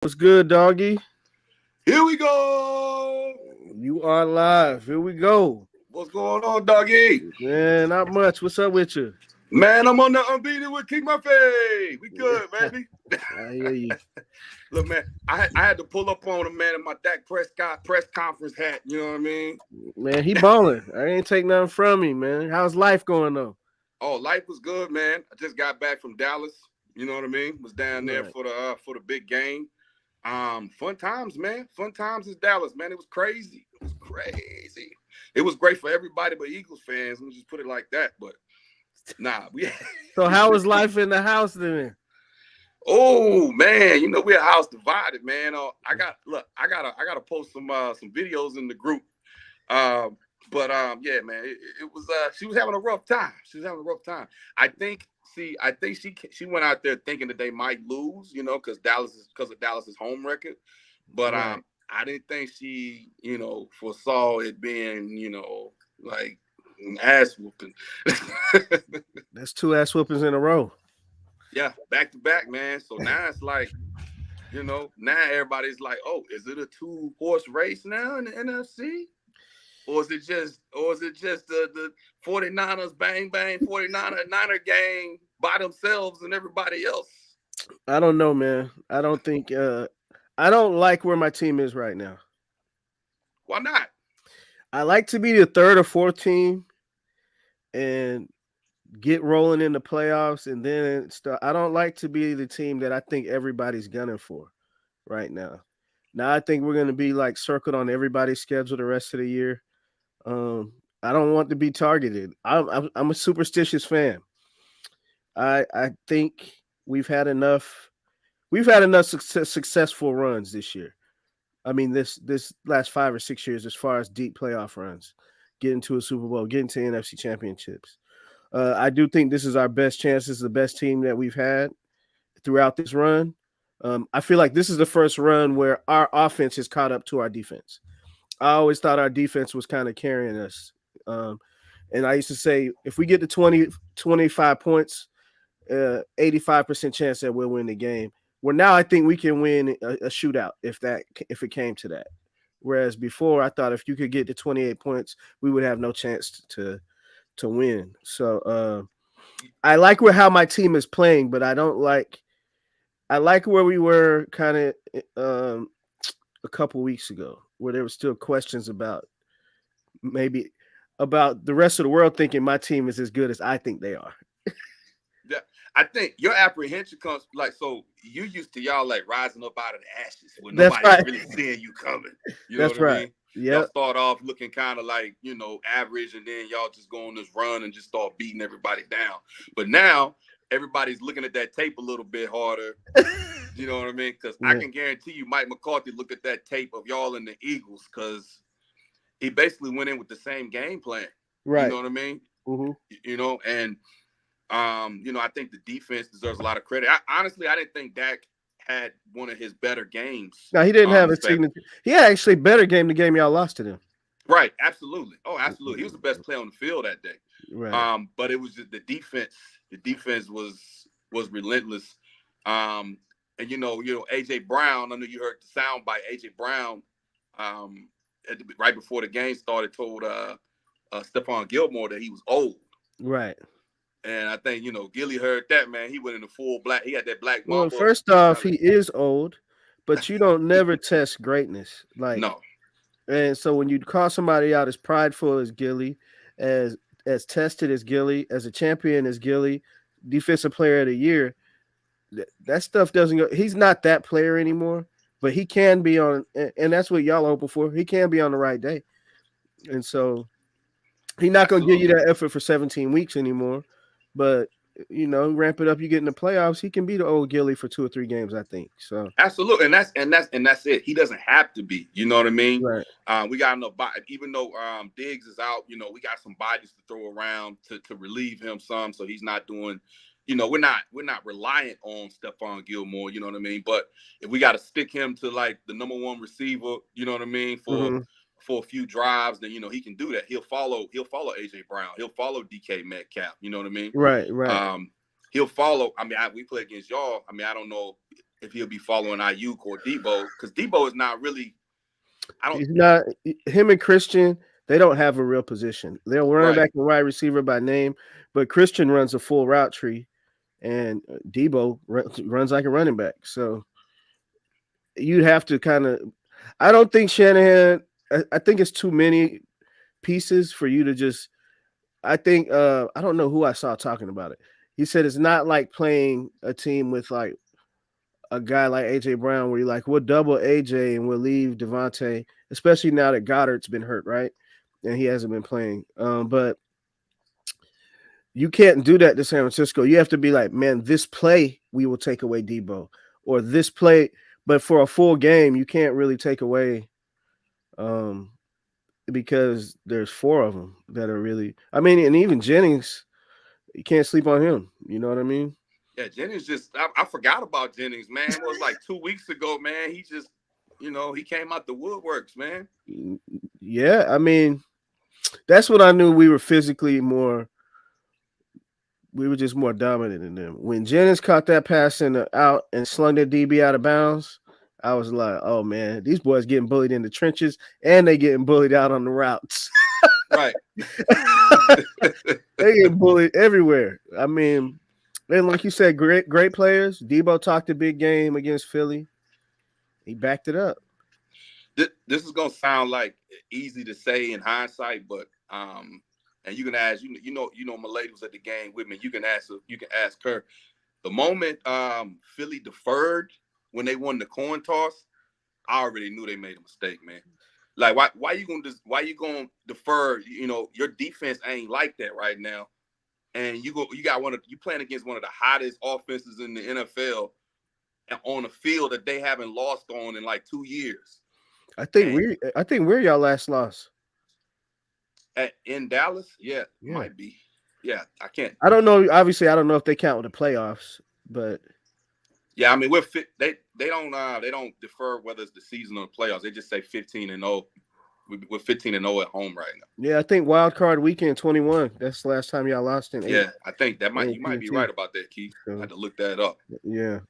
What's good, doggy? Here we go. You are live. Here we go. What's going on, doggy? Man, not much. What's up with you? Man, I'm on the unbeaten with King Murphy. We good, baby. I hear you. Look, man, I had to pull up on him, man, in my Dak Prescott press conference hat. You know what I mean? Man, he balling. I ain't take nothing from him, man. How's life going though? Oh, life was good, man. I just got back from Dallas. You know what I mean? Was down there Right. for the big game. Fun times, man. Fun times in Dallas, man. It was crazy. It was crazy. It was great for everybody but Eagles fans. Let me just put it like that. But nah, we So how was life in the house then? oh man, we're a house divided, man. I gotta post some videos in the group. Um, but yeah, man, it was she was having a rough time. She was having a rough time. I think. See, I think she went out there thinking that they might lose, because of Dallas's home record. But Right. I didn't think she, foresaw it being, like an ass whooping. That's two ass whoopings in a row. Yeah, back to back, man. So now it's like, now everybody's like, oh, is it a two-horse race now in the NFC? Or is it just the 49ers bang bang 49er gang by themselves and everybody else? I don't know, man. I don't like where my team is right now. Why not? I like to be the third or fourth team and get rolling in the playoffs and then start. I don't like to be the team that I think everybody's gunning for right now. Now I think we're going to be like circled on everybody's schedule the rest of the year. Um, I don't want to be targeted. I'm a superstitious fan. I think we've had enough. We've had enough successful runs this year. I mean, this last 5 or 6 years, as far as deep playoff runs, getting to a Super Bowl, getting to NFC championships. I do think this is our best chance. This is the best team that we've had throughout this run. I feel like this is the first run where our offense has caught up to our defense. I always thought our defense was kind of carrying us. Um, and I used to say, if we get to 20, 25 points, 85% chance that we'll win the game. Well, now I think we can win a shootout if it came to that. Whereas before, I thought if you could get to 28 points, we would have no chance to win. So I like how my team is playing, but I don't like. I like where we were kind of a couple weeks ago, where there were still questions maybe about the rest of the world thinking my team is as good as I think they are. Yeah, I think your apprehension comes like so. You used to y'all like rising up out of the ashes when That's nobody's right. really seeing you coming. You know what That's I right. mean? Y'all Yep. start off looking kind of like average, and then y'all just go on this run and just start beating everybody down. But now everybody's looking at that tape a little bit harder. You know what I mean? Because I Yeah. can guarantee you, Mike McCarthy looked at that tape of y'all and the Eagles because he basically went in with the same game plan. You Right. know what I mean? Hmm. And I think the defense deserves a lot of credit. Honestly, I didn't think Dak had one of his better games. Now he didn't have a This past signature. He had actually better game the game y'all lost to them. right, absolutely. Oh, absolutely. He was the best player on the field that day. Right. But it was just the defense. The defense was relentless. Um, and AJ Brown. I know you heard the sound by AJ Brown. Um, right before the game started, told Stephon Gilmore that he was old. Right. And I think Gilly heard that, man. He went in the full black. He had that black Well, mamba first off, he mentality. is old, but you don't never test greatness. Like, No, and so when you call somebody out as prideful as Gilly, as as tested as Gilly, as a champion as Gilly, defensive player of the year, that stuff doesn't go. He's not that player anymore, but he can be on, and that's what y'all are hoping for. He can be on the right day, and so he's not gonna give you absolutely. that effort for 17 weeks anymore. But ramp it up. You get in the playoffs, he can be the old Gilly for 2 or 3 games, I think. So Absolutely, and that's it. He doesn't have to be. You know what I mean? right, We got enough. Even though Diggs is out, we got some bodies to throw around to relieve him some, so he's not doing. We're not reliant on Stephon Gilmore. You know what I mean? But if we got to stick him to like the number one receiver, you know what I mean, for hmm for a few drives, then he can do that. He'll follow AJ Brown. He'll follow DK Metcalf. You know what I mean? right, right. Um, he'll follow. I mean, we play against y'all. I mean, I don't know. if he'll be following Ayuk or Debo, because Debo is not really. I don't. He's not him and Christian. They don't have a real position. They're running Right. back and wide receiver by name, but Christian runs a full route tree, and Debo runs like a running back. So you'd have to kind of. I don't think Shanahan. I think it's too many pieces for you to just. I think I don't know who I saw talking about it. He said it's not like playing a team with like a guy like AJ Brown, where you're like, we'll double AJ and we'll leave Devontae, especially now that Goddard's been hurt, right? And he hasn't been playing. But you can't do that to San Francisco. You have to be like, man, this play we will take away Debo, or this play, but for a full game, you can't really take away um, because there's four of them that are really. I mean, and even Jennings, you can't sleep on him. You know what I mean? Yeah, Jennings just. I forgot about Jennings, man. It was like 2 weeks ago, man. He just, he came out the woodworks, man. Yeah, I mean, that's what I knew. We were physically more. We were just more dominant than them. When Jennings caught that pass in the out and slung that DB out of bounds, I was like, "Oh man, these boys getting bullied in the trenches, and they getting bullied out on the routes. Right. They get bullied everywhere. I mean, and like you said, great players. Debo talked a big game against Philly. He backed it up. This is gonna sound like easy to say in hindsight, but and you can ask my lady was at the game with me. You can ask her. The moment Philly deferred when they won the coin toss, I already knew they made a mistake, man. Like why you gonna defer? Your defense ain't like that right now, and you playing against one of the hottest offenses in the NFL on a field that they haven't lost on in like 2 years. And I think we're y'all last loss. in Dallas, yeah, Yeah. might be. Yeah, I can't. I don't know. Obviously, I don't know if they count the playoffs, but Yeah, I mean we're fit. They don't defer whether it's the season or the playoffs. They just say 15-0. We're 15-0 at home right now. yeah, I think wild card weekend 21. That's the last time y'all lost in eight. Yeah, I think you might be AT&T. right about that, Keith. I So had to look that up. yeah.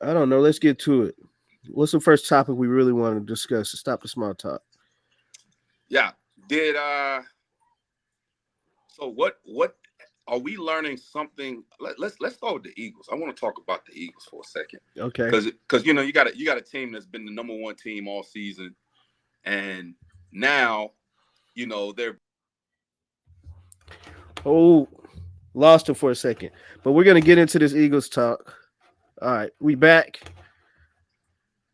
I don't know. Let's get to it. What's the first topic we really want to discuss? Stop the small talk. Yeah. Did so what are we learning something? Let's go with the Eagles. I want to talk about the Eagles for a second. Okay. Because you got a team that's been the number one team all season, and now they're Oh, lost him for a second, but we're gonna get into this Eagles talk. All right, we back.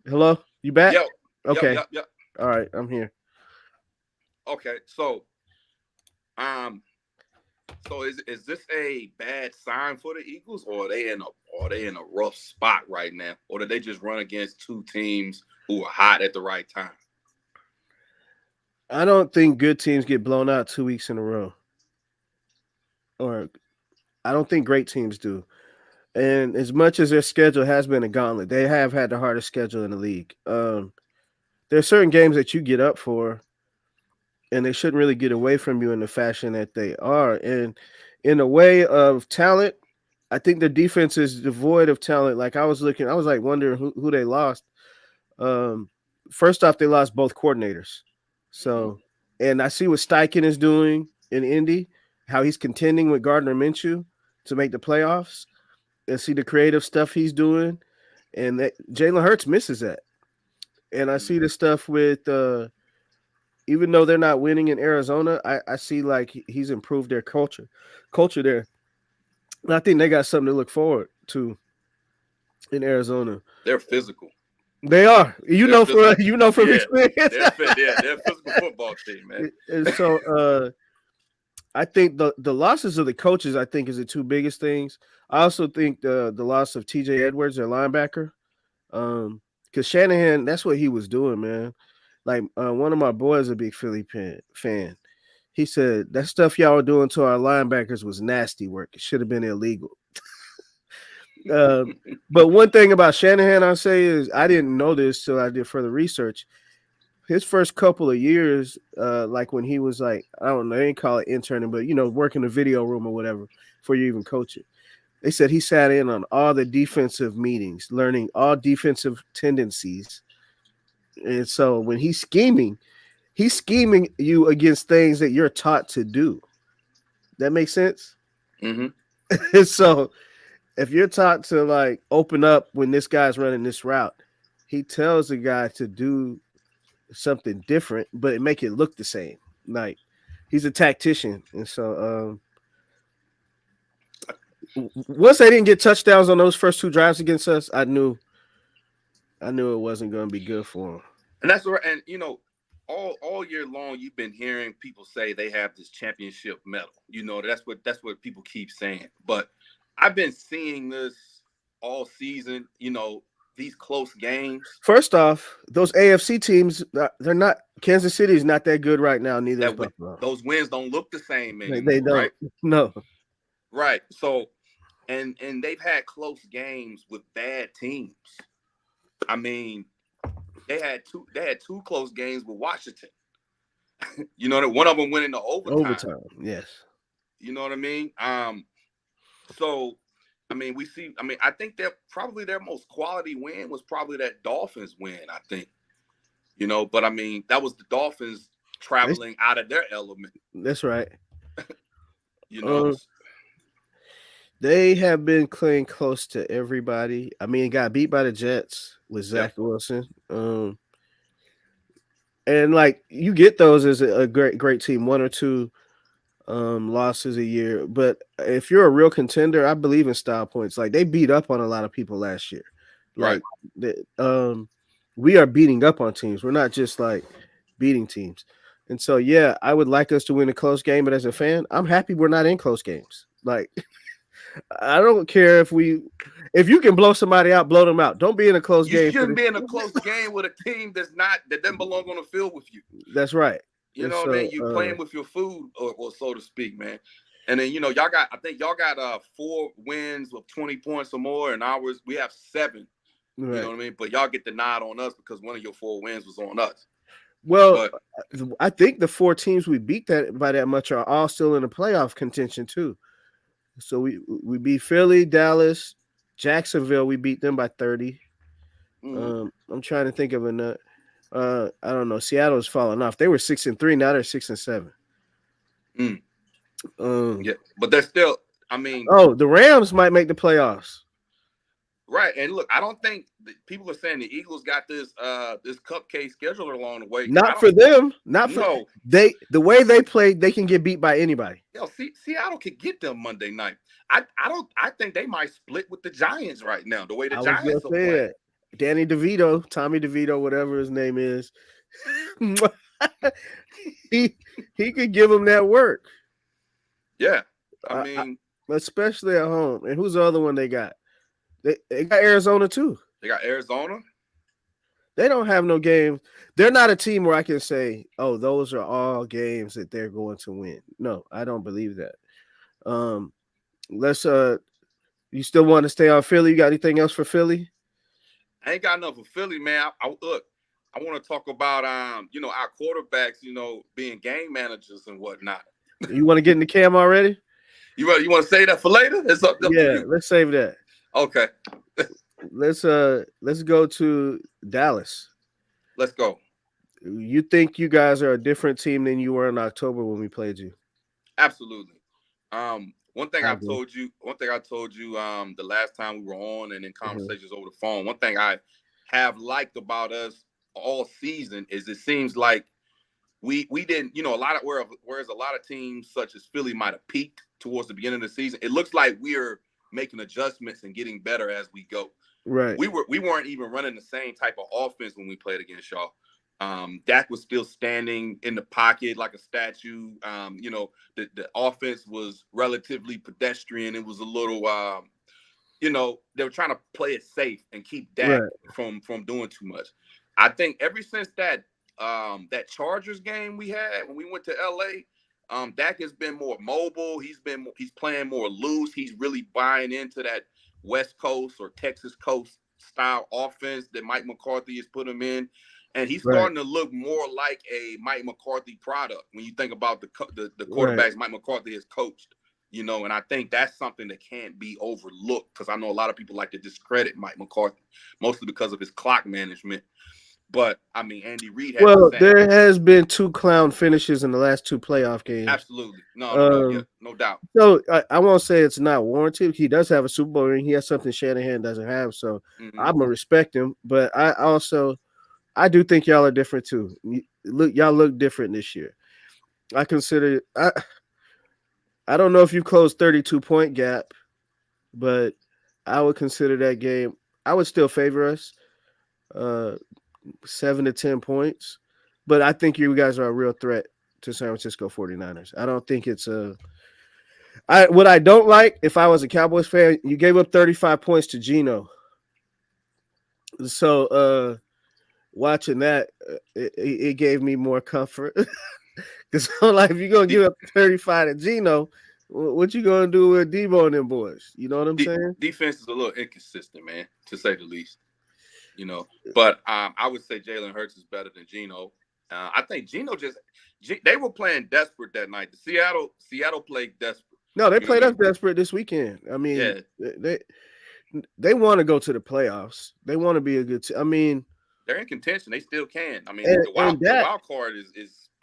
Hello, you back? yep, yep, Okay. yep, yep. All right, I'm here. Okay, um, so is this a bad sign for the Eagles, or are they in a rough spot right now, or did they just run against two teams who are hot at the right time? I don't think good teams get blown out 2 weeks in a row, or I don't think great teams do. And as much as their schedule has been a gauntlet, they have had the hardest schedule in the league. There are certain games that you get up for, and they shouldn't really get away from you in the fashion that they are. And in a way of talent, I think the defense is devoid of talent. Like I was like wondering who they lost. Um, First off, they lost both coordinators. Mm-hmm. So, and I see what Steichen is doing in Indy, how he's contending with Gardner Minshew to make the playoffs, and see the creative stuff he's doing. And that Jalen Hurts misses that. And I see the stuff with even though they're not winning in Arizona, I see like he's improved their culture there. And I think they got something to look forward to in Arizona. They're physical. They are, They're physical. from Yeah, experience. they're fit. Yeah, they're a physical football team, man. And so I think the losses of the coaches, I think, is the two biggest things. I also think the loss of TJ Edwards, their linebacker, because Shanahan, that's what he was doing, man. Like one of my boys, a big Philly fan. He said that stuff y'all were doing to our linebackers was nasty work. It should have been illegal. Uh, but one thing about Shanahan, I say, is I didn't know this till I did further research. His first couple of years, like when he was like, I don't know, they ain't call it interning, but working the video room or whatever before you even coach it. They said he sat in on all the defensive meetings, learning all defensive tendencies. And so when he's scheming you against things that you're taught to do. That makes sense? Mm-hmm. So if you're taught to like open up when this guy's running this route, he tells the guy to do something different, but make it look the same. Like he's a tactician. And so once they didn't get touchdowns on those first two drives against us, I knew it wasn't going to be good for him. And that's where, and all year long, you've been hearing people say they have this championship medal. That's what people keep saying. But I've been seeing this all season. These close games First off, those AFC teams, they're not. Kansas City is not that good right now. Neither is that Buffalo. those wins don't look the same They anymore, don't. right? No. Right. So, and they've had close games with bad teams. I mean, they had two close games with Washington. That one of them went into overtime. Overtime. Yes. You know what I mean? So I mean, I think that probably their most quality win was probably that Dolphins win, I think. But I mean, that was the Dolphins traveling out of their element. That's right. You know. They have been playing close to everybody. I mean, got beat by the Jets with Zach Yep. Wilson. And like you get those as a great team, one or two losses a year. But if you're a real contender, I believe in style points. Like they beat up on a lot of people last year. Like we are beating up on teams. We're not just like beating teams. And so yeah, I would like us to win a close game, but as a fan, I'm happy we're not in close games. Like I don't care if you can blow somebody out, blow them out. Don't be in a close game. You shouldn't be in a close game with a team that doesn't belong on the field with you. That's right. You know what I mean? You playing with your food, or so to speak, man. And then I think y'all got 4 wins with 20 points or more, and ours we have 7. Right. You know what I mean? But y'all get the nod on us because one of your 4 wins was on us. Well, I think the 4 teams we beat by that much are all still in the playoff contention too. So we beat Philly, Dallas, Jacksonville. We beat them by 30. I'm trying to think of another. I don't know. Seattle's fallen off. They were 6-3. Now they're 6-7. Yeah, but they're still. I mean, the Rams might make the playoffs. Right, and look, I don't think people are saying the Eagles got this cupcake schedule along the way. Not for them. Not for no. The way they play, they can get beat by anybody. Seattle could get them Monday night. I think they might split with the Giants right now. The way the Giants are playing. Danny DeVito, Tommy DeVito, whatever his name is, he could give them that work. Yeah, I mean, especially at home. And who's the other one they got? They got Arizona too. They got Arizona. They don't have no games. They're not a team where I can say, "Oh, those are all games that they're going to win." No, I don't believe that. Let's. You still want to stay on Philly? You got anything else for Philly? I ain't got enough for Philly, man. I want to talk about our quarterbacks, being game managers and whatnot. You want to get in the cam already? You want to say that for later? It's up to you. Let's save that. Okay. Let's go to Dallas. Let's go. You think you guys are a different team than you were in October when we played you? Absolutely. One thing I told you the last time we were on and in conversations over the phone, one thing I have liked about us all season is it seems like we didn't, whereas a lot of teams such as Philly might have peaked towards the beginning of the season, it looks like we're making adjustments and getting better as we go. Right. We weren't even running the same type of offense when we played against y'all. Dak was still standing in the pocket like a statue. The offense was relatively pedestrian. It was a little, they were trying to play it safe and keep Dak from doing too much. I think ever since that Chargers game we had when we went to LA, Dak has been more mobile. He's playing more loose. He's really buying into that West Coast or Texas Coast style offense that Mike McCarthy has put him in. And he's starting to look more like a Mike McCarthy product when you think about the quarterbacks Mike McCarthy has coached. And I think that's something that can't be overlooked because I know a lot of people like to discredit Mike McCarthy, mostly because of his clock management. But I mean, Andy Reid had the Well, same. there has been 2 clown finishes in the last 2 playoff games. Absolutely, no, yeah, Um, no doubt. so I won't say it's not warranted. He does have a Super Bowl ring. He has something Shanahan doesn't have. So Hmm. I'm gonna respect him. But I do think y'all are different too. Y'all look different this year. I consider I don't know if you closed 32-point gap, but I would consider that game. I would still favor us, uh, 7 to 10 points, but I think you guys are a real threat to San Francisco 49ers. I don't think it's a. What I don't like, if I was a Cowboys fan, you gave up 35 points to Geno. So watching that, it gave me more comfort. Because like, if you're gonna De- give up 35 to Geno, what you gonna do with Debo and them boys? You know what I'm saying? Defense is a little inconsistent, man, to say the least. But I would say Jalen Hurts is better than Geno. I think Geno they were playing desperate that night. The Seattle played desperate. No, they You know what played I us mean? desperate this weekend. I mean, Yeah, they want to go to the playoffs. They want to be a good team. I mean, they're in contention. They still can. I mean, and, the wild and the Dak wild card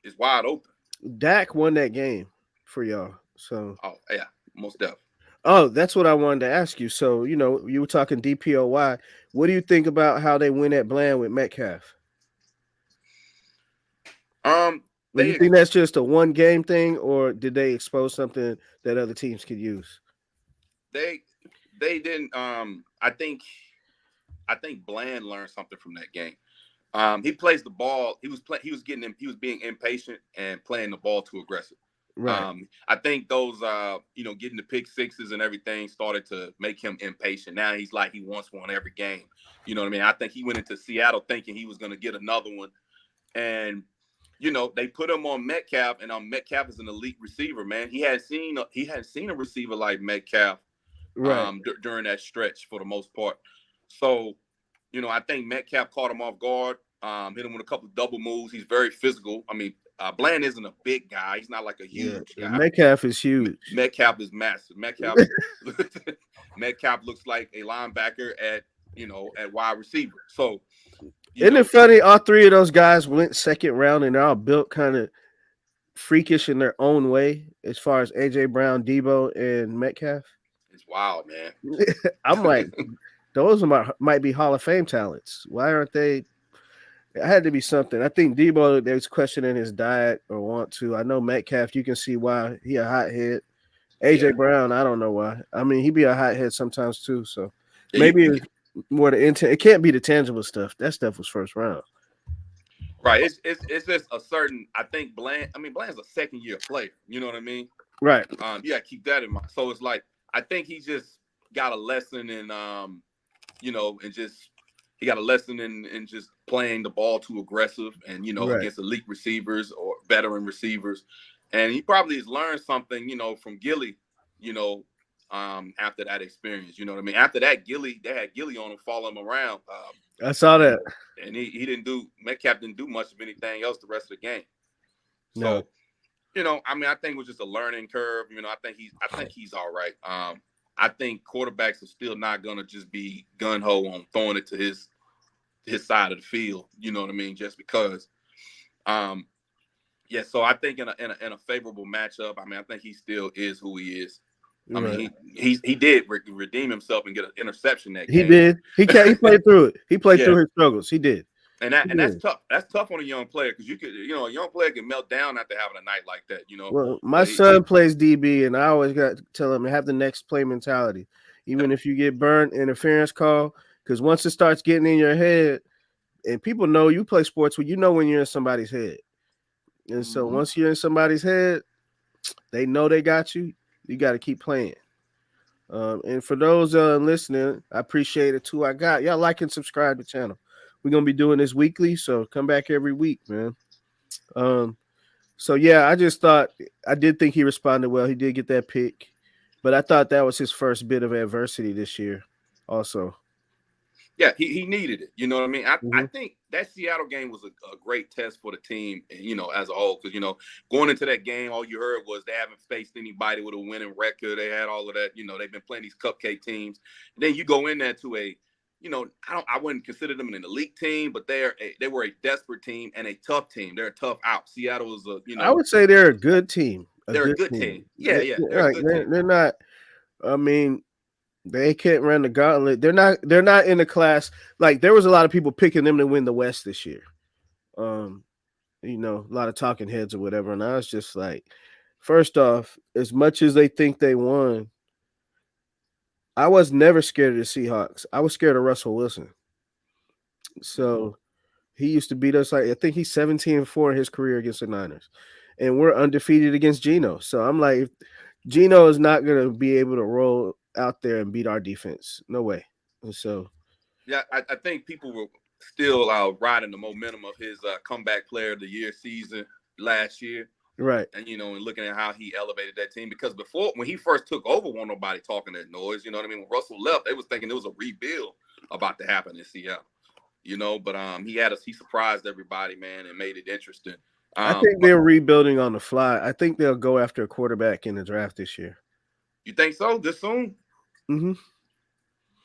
is wide open. Dak won that game for y'all. So, Oh yeah, most definitely. oh, that's what I wanted to ask you. So, you were talking DPOY. What do you think about how they win at Bland with Metcalf? Do you They think that's just a one game thing, or did they expose something that other teams could use? they they didn't. I think Bland learned something from that game. He plays the ball. He was being impatient and playing the ball too aggressive. Right. I think those getting the pick sixes and everything started to make him impatient. Now he's like he wants one every game. You know what I mean? I think he went into Seattle thinking he was going to get another one, and they put him on Metcalf, and Metcalf is an elite receiver. Man, he hadn't seen a receiver like Metcalf Right. during that stretch for the most part. So, I think Metcalf caught him off guard, hit him with a couple of double moves. He's very physical. I mean, Bland isn't a big guy. He's not like a Yeah. huge guy. Metcalf is huge. Metcalf is massive. Metcalf looks like a linebacker at wide receiver. So, you Isn't it know, funny? All 3 of those guys went second round, and they're all built kind of freakish in their own way, as far as AJ Brown, Debo, and Metcalf. it's wild, man. I'm like, those might be Hall of Fame talents. Why aren't they? It had to be something. I think Debo, they was questioning his diet or want to. I know Metcalf, you can see why he a hothead. AJ Yeah. Brown, I don't know why. I mean, he be a hothead sometimes too. So Yeah, maybe it's more the intent. It can't be the tangible stuff. That stuff was first round. right. It's just a certain. I think Bland. I mean, Bland's a second year player. You know what I mean? Right. You gotta keep that in mind. So it's like I think he just got a lesson in and just he got a lesson in just playing the ball too aggressive and Right. against elite receivers or veteran receivers. And he probably has learned something, from Gilly, you know, after that experience. You know what I mean? After that, they had Gilly on him, following him around. I saw And that. and he didn't do Metcalf didn't do much of anything else the rest of the game. No. So, I mean, I think it was just a learning curve. I think he's all right. I think quarterbacks are still not gonna just be gun ho on throwing it to his side of the field. You know what I mean? Just because. Um, yeah. So I think in a favorable matchup, I mean, I think he still is who he is. I Right. mean, he did redeem himself and get an interception that He game. did. He played through it. He played Yeah, through his struggles. He did. He and that's did. tough. That's tough on a young player because a young player can melt down after having a night like that. Well, my But son plays DB, and I always got to tell him to have the next play mentality. Even if you get burned, interference call, because once it starts getting in your head, and people know you play sports where you know when you're in somebody's head. And so Mhm. once you're in somebody's head, they know they got you. You got to keep playing. And for those listening, I appreciate it too. I got y'all like and subscribe to the channel. We're gonna be doing this weekly, so come back every week, man. Um, so yeah, I just thought I did think he responded well. He did get that pick, but I thought that was his first bit of adversity this year. Also, Yeah, he needed it. You know what I mean? I Mm-hmm. think that Seattle game was a great test for the team, as a whole. Because going into that game, all you heard was they haven't faced anybody with a winning record. They had all of that. They've been playing these cupcake teams. And then you go in there to I wouldn't consider them an elite team, but they were a desperate team and a tough team. They're a tough out. Seattle is I would say they're a good team. A they're a good good team. team. Yeah, yeah, they're a Like good team. they're not. I mean, they can't run the gauntlet. They're not. They're not in the class. Like there was a lot of people picking them to win the West this year. Um, a lot of talking heads or whatever, and I was just like, first off, as much as they think they won, I was never scared of the Seahawks. I was scared of Russell Wilson. So he used to beat us. Like I think he's 17-4 in his career against the Niners, and we're undefeated against Geno. So I'm like, Geno is not going to be able to roll out there and beat our defense. No way. And so, yeah, I think people were still riding the momentum of his comeback player of the year season last year. right. And and looking at how he elevated that team, because before when he first took over, wasn't nobody talking that noise. You know what I mean? When Russell left, they was thinking it was a rebuild about to happen in Seattle. But he surprised everybody, man, and made it interesting. I think But they're rebuilding on the fly. I think they'll go after a quarterback in the draft this year. you think so? This soon? Mm-hmm.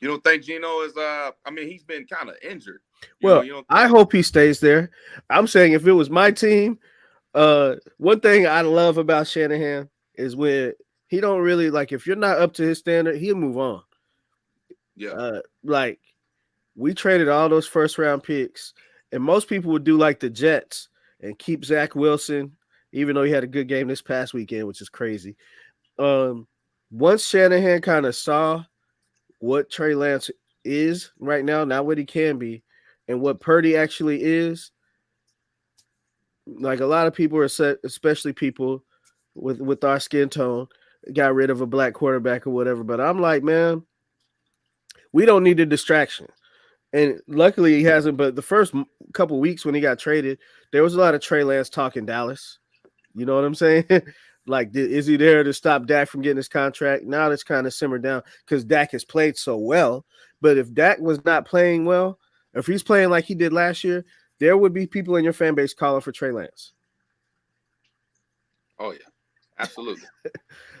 You don't think Geno is? He's been kind of injured. Well, You don't I think? hope he stays there. I'm saying if it was my team, one thing I love about Shanahan is when he don't really like if you're not up to his standard, he'll move on. Yeah. Like we traded all those first round picks, and most people would do like the Jets and keep Zach Wilson, even though he had a good game this past weekend, which is crazy. Um, Once Shanahan kind of saw what Trey Lance is right now, not what he can be, and what Purdy actually is, like a lot of people are set, especially people with our skin tone, got rid of a black quarterback or whatever. But I'm like, man, we don't need a distraction. And luckily he hasn't. But the first couple weeks when he got traded, there was a lot of Trey Lance talk in Dallas. You know what I'm saying? Like, is he there to stop Dak from getting his contract? Now that's kind of simmered down because Dak has played so well. But if Dak was not playing well, if he's playing like he did last year, there would be people in your fan base calling for Trey Lance. Oh yeah. Absolutely.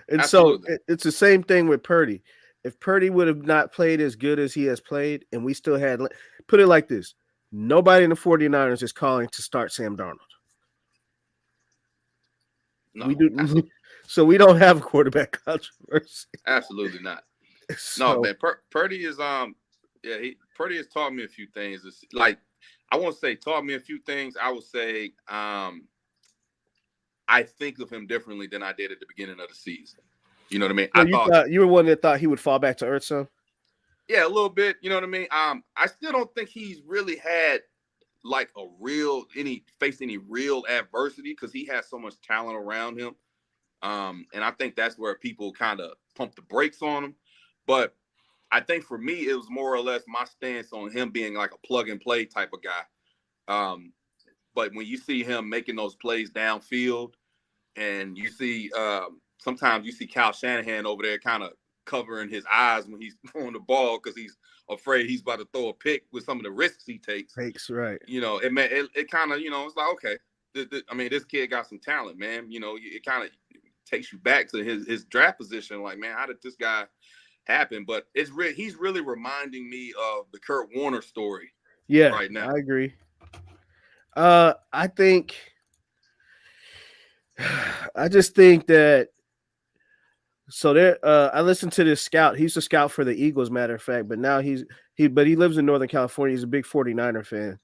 And so Absolutely. it's the same thing with Purdy. If Purdy would have not played as good as he has played, and we still had, put it like this, nobody in the 49ers is calling to start Sam Darnold. We No. do. Absolutely. So we don't have a quarterback controversy. Absolutely not. No, So man. Purdy is Purdy has taught me a few things. It's like I won't say taught me a few things. I would say I think of him differently than I did at the beginning of the season. You know what I mean? so I you thought, thought you were one that thought he would fall back to earth, son? yeah, a little bit. You know what I mean? I still don't think he's really had like faced any real adversity because he has so much talent around him. And I think that's where people kind of pump the brakes on him. But I think for me, it was more or less my stance on him being like a plug and play type of guy. But when you see him making those plays downfield, and you see sometimes you see Kyle Shanahan over there kind of covering his eyes when he's throwing the ball because he's afraid he's about to throw a pick with some of the risks he takes. Takes right. It kind of it's like, okay, this kid got some talent, man. It kind of takes you back to his draft position. Like, man, how did this guy happen? But he's really reminding me of the Kurt Warner story Yeah, right now. I agree. I think I just think that so there I listened to this scout. He's a scout for the Eagles, matter of fact, but now he lives in Northern California. He's a big 49er fan.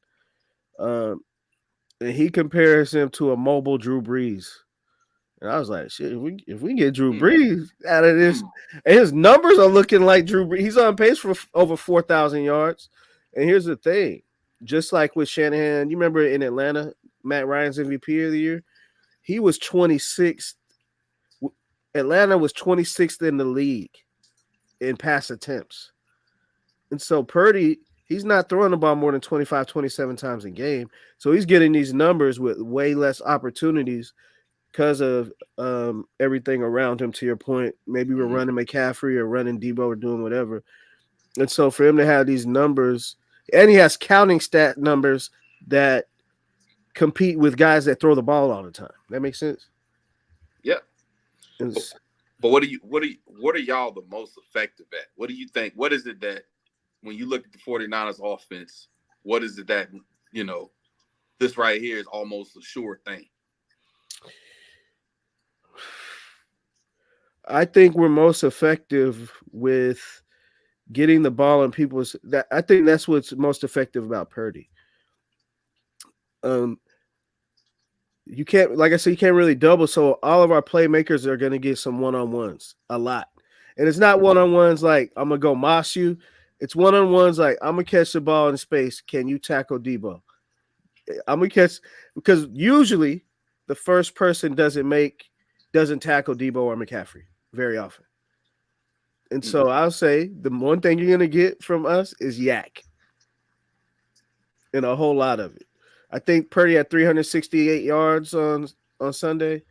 Um and he compares him to a mobile Drew Brees. And I was like, shit, if we get Drew Mm, Brees out of this, mm, and his numbers are looking like Drew Brees. He's on pace for over 4,000 yards. And here's the thing, just like with Shanahan, you remember in Atlanta, Matt Ryan's MVP of the year, he was 26th. Atlanta was 26th in the league in pass attempts. And so Purdy, he's not throwing the ball more than 25, 27 times a game. So he's getting these numbers with way less opportunities because of everything around him. To your point, maybe we're mm. running McCaffrey or running Debo or doing whatever. And so for him to have these numbers and he has counting stat numbers that compete with guys that throw the ball all the time. That makes sense. Yeah. But, It's- but what are y'all the most effective at? What do you think? What is it that when you look at the 49ers offense, what is it that, you know, this right here is almost a sure thing? I think we're most effective with getting the ball in people's. That I think that's what's most effective about Purdy. Um, you can't, like I said, you can't really double. So all of our playmakers are going to get some one on ones a lot, and it's not one on ones like I'm gonna go moss you. It's one on ones like I'm gonna catch the ball in space. Can you tackle Debo? I'm gonna catch because usually the first person doesn't tackle Debo or McCaffrey very often. And so Mm-hmm. I'll say the one thing you're gonna get from us is yak and a whole lot of it. I think Purdy had 368 yards on Sunday.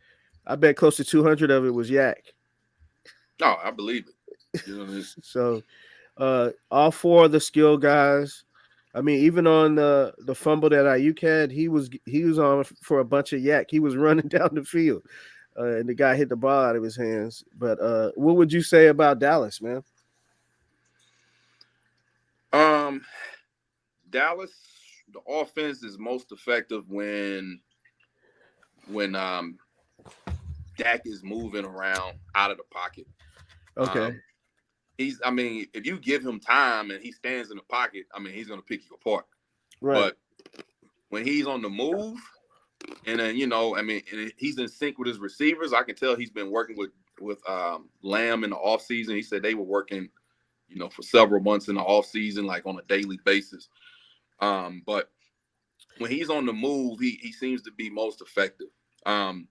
I bet close to 200 of it was yak. No, I believe it. You know what I mean? So all four of the skill guys. I mean, even on the fumble that Ayuk had, he was on for a bunch of yak. He was running down the field, and the guy hit the ball out of his hands. But what would you say about Dallas, man? Um, Dallas, the offense is most effective when Dak is moving around out of the pocket. Okay, I mean, if you give him time and he stands in the pocket, I mean, he's gonna pick you apart. right, But when he's on the move, and then I mean, and he's in sync with his receivers. I can tell he's been working with Lamb in the offseason. He said they were working, for several months in the offseason, like on a daily basis. But when he's on the move, he seems to be most effective. Um,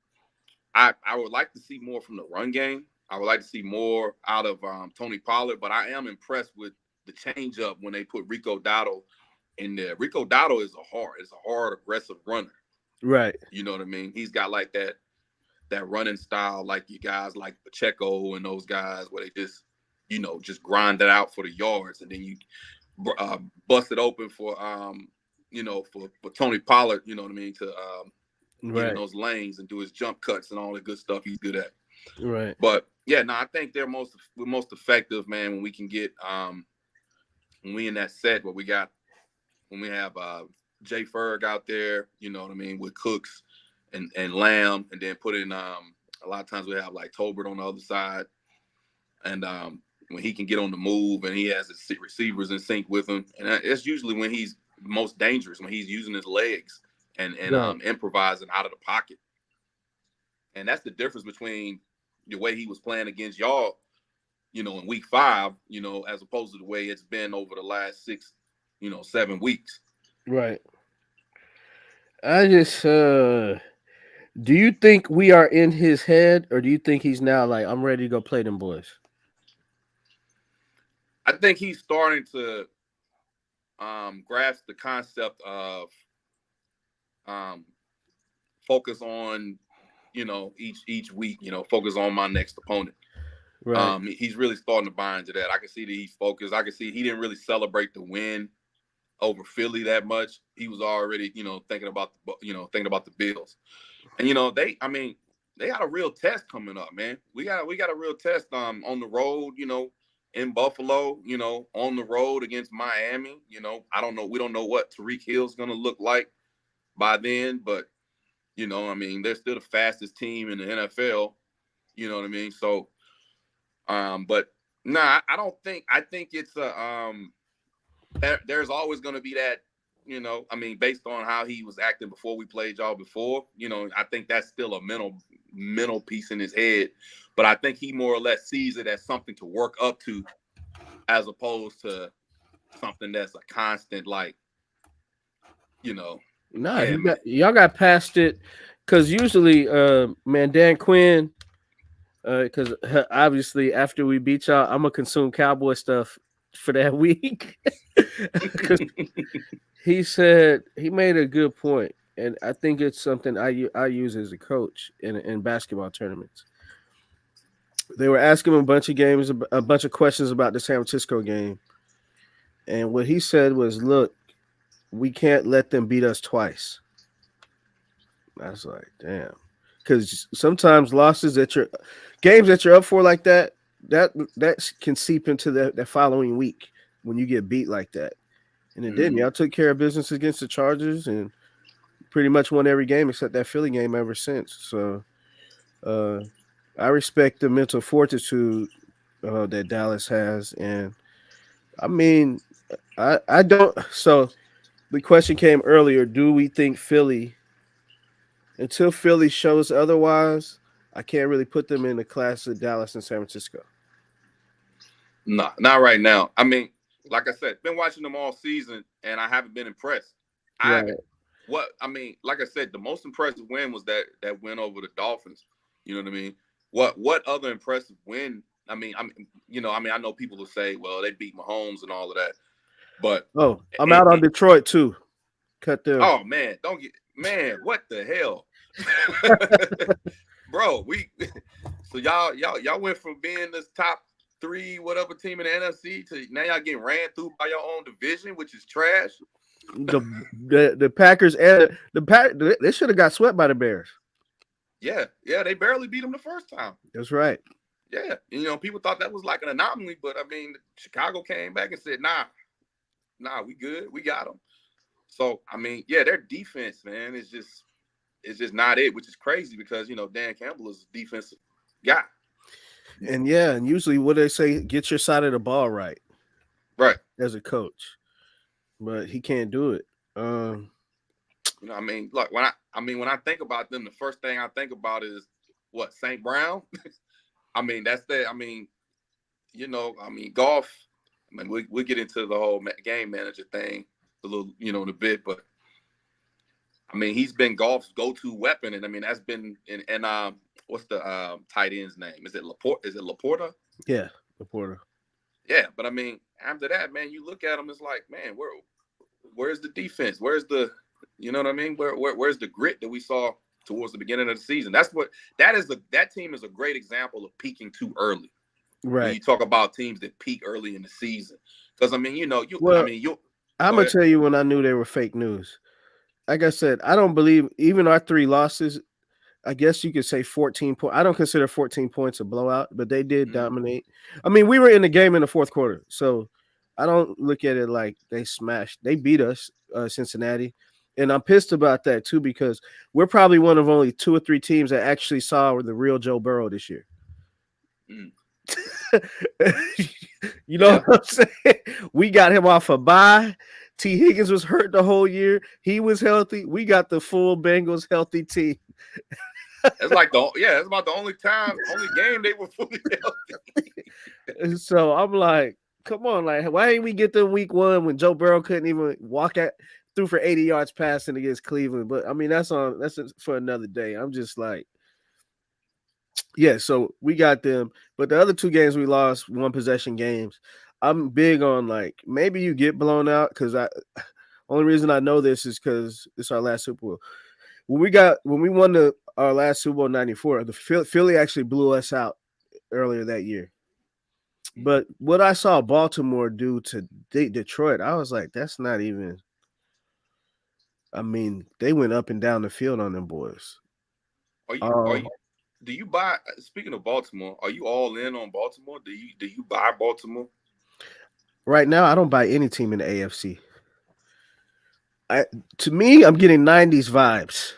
I would like to see more from the run game. I would like to see more out of Tony Pollard, but I am impressed with the changeup when they put Rico Dowdle in there. Rico Dowdle is a hard, aggressive runner. right, You know what I mean? He's got like that running style, like you guys like Pacheco and those guys, where they just grind it out for the yards, and then you bust it open for Tony Pollard. You know what I mean, to get in right, those lanes and do his jump cuts and all the good stuff he's good at. right. But yeah, no, I think we're most effective, man, when we can get when we in that set where when we have Jay Ferg out there, you know what I mean, with Cooks and Lamb, and then put in a lot of times we have like Tolbert on the other side, and when he can get on the move and he has his receivers in sync with him, and it's usually when he's most dangerous, when he's using his legs and Right. improvising out of the pocket. And that's the difference between the way he was playing against y'all, in week 5, as opposed to the way it's been over the last 6, 7 weeks. Right. I just do you think we are in his head or do you think he's now like I'm ready to go play them boys? I think he's starting to grasp the concept of um, focus on, each week, focus on my next opponent. Right. He's really starting to buy into that. I can see that he's focused. I can see he didn't really celebrate the win over Philly that much. He was already, thinking about the Bills. And I mean, they got a real test coming up, man. We got a real test on the road, in Buffalo, on the road against Miami. I don't know. We don't know what Tyreek Hill's gonna look like by then, but I mean, they're still the fastest team in the NFL. You know what I mean? So, but nah, I don't think. I think it's there's always going to be that. I mean, based on how he was acting before we played y'all before, I think that's still a mental piece in his head. But I think he more or less sees it as something to work up to, as opposed to something that's a constant, like, you know, Nah, yeah, man. y'all got past it because usually, man, Dan Quinn, because obviously after we beat y'all, I'm gonna consume Cowboy stuff for that week. Because he said he made a good point, and I think it's something I use as a coach in basketball tournaments. They were asking him a bunch of questions about the San Francisco game, And what he said was, "Look, we can't let them beat us twice." I was like, "Damn," because sometimes losses that you're games that you're up for like that can seep into the following week when you get beat like that. And it didn't. Mm-hmm. Y'all took care of business against the Chargers and pretty much won every game except that Philly game ever since. So uh, I respect the mental fortitude that Dallas has, and I mean, I don't. So the question came earlier: do we think Philly? Until Philly shows otherwise, I can't really put them in the class of Dallas and San Francisco. No, not right now. I mean, like I said, been watching them all season, and I haven't been impressed. I haven't. Right. What I mean, like I said, the most impressive win was that win over the Dolphins. You know what I mean? What other impressive win? I know people will say, well, they beat Mahomes and all of that, but Oh, I'm and, out on and, Detroit too. Cut them. oh man, don't get man, what the hell, bro? So y'all went from being this top three whatever team in the NFC to now y'all getting ran through by your own division, which is trash. The the Packers and they should have got swept by the Bears. Yeah, they barely beat them the first time. That's right. Yeah, people thought that was like an anomaly, but I mean, Chicago came back and said, nah, we good, we got them. So I mean, yeah, their defense, man, is just not it, which is crazy because Dan Campbell is a defensive guy. And yeah, and usually what they say, get your side of the ball right Right. as a coach, but he can't do it. I mean, look, when I think about them, the first thing I think about is what, St. Brown. I mean, that's the. Golf. I mean, we get into the whole game manager thing a little, in a bit, but I mean, he's been golf's go-to weapon, and I mean that's been in what's the tight end's name? Is it Laporta? Is it Laporta? Yeah, the Porter. Yeah, but I mean, after that, man, you look at him, it's like, man, where's the defense? Where's the, you know what I mean? Where's the grit that we saw towards the beginning of the season? That team is a great example of peaking too early. When Right. you talk about teams that peak early in the season, because I mean, Well, you I'm go gonna ahead. tell you when I knew they were fake news. Like I said, I don't believe even our three losses. I guess you could say 14 points. I don't consider 14 points a blowout, but they did Mm-hmm. dominate. I mean, we were in the game in the fourth quarter, so I don't look at it like they smashed. They beat us, Cincinnati, and I'm pissed about that too because we're probably one of only two or three teams that actually saw the real Joe Burrow this year. Mm. You know Yeah, what I'm saying? We got him off a bye. T. Higgins was hurt the whole year. He was healthy. We got the full Bengals healthy team. it's about the only game they were fully healthy. And so I'm like, come on, like, why didn't we get them week one when Joe Burrow couldn't even walk at through for 80 yards passing against Cleveland? But I mean, that's for another day. I'm just like, yeah. So we got them, but the other two games we lost, one possession games. I'm big on like maybe you get blown out because I only reason I know this is because it's our last Super Bowl. When we won our last Super Bowl '94, the Philly actually blew us out earlier that year. But what I saw Baltimore do to Detroit, I was like, that's not even. I mean, they went up and down the field on them boys. Are you Um, do you buy, speaking of Baltimore, are you all in on Baltimore? Do you buy Baltimore? right now, I don't buy any team in the AFC. I, to me, I'm getting '90s vibes.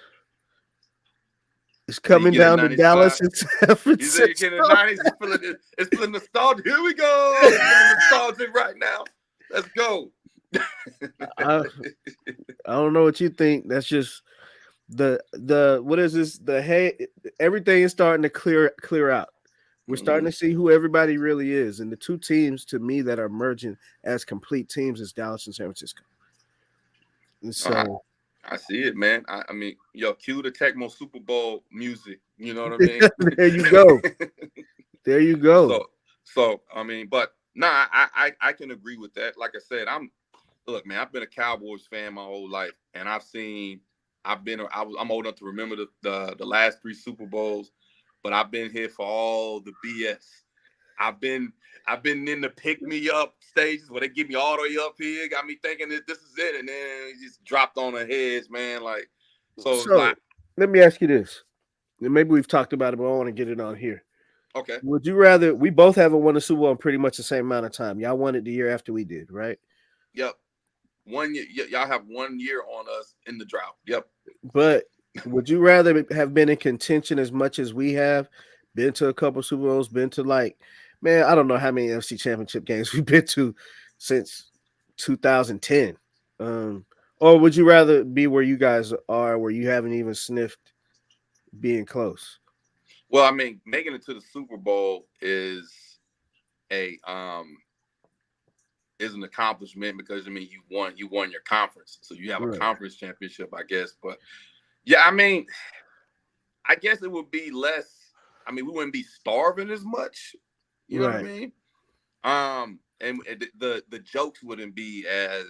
It's So you coming get a down to 90s vibe. Dallas and San You say you're getting the Francisco. 90s, it's feeling nostalgic. Here we go. It's feeling nostalgic right now. Let's go. I, I don't know what you think. That's just the what is this? The hey, everything is starting to clear out. We're starting Mhm. to see who everybody really is, and the two teams to me that are merging as complete teams is Dallas and San Francisco. And I, so I see it, man. I mean, cue the Tecmo Super Bowl music. You know what I mean? there you go. There you go. so, so I mean, but nah, I can agree with that. Like I said, look, man. I've been a Cowboys fan my whole life, and I'm old enough to remember the last three Super Bowls, but I've been here for all the BS. I've been I've been in the pick me up stages where they give me all the way up here, got me thinking that this is it, and then it just dropped on the heads, man. Like, so it's So like, let me ask you this. And maybe we've talked about it, but I want to get it on here. okay, Would you rather? We both haven't won the Super Bowl in pretty much the same amount of time. Y'all won it the year after we did, right? yep, 1 year, y'all have 1 year on us in the drought. Yep. But would you rather have been in contention as much as we have? Been to a couple Super Bowls, been to like, man, I don't know how many NFC Championship games we've been to since 2010. Um, or would you rather be where you guys are, where you haven't even sniffed being close? Well, I mean, making it to the Super Bowl a is an accomplishment because I mean you won your conference, so you have a Right, conference championship, I guess. But yeah, I mean, I guess it would be less. I mean, we wouldn't be starving as much. You know what I right. mean? And the jokes wouldn't be as,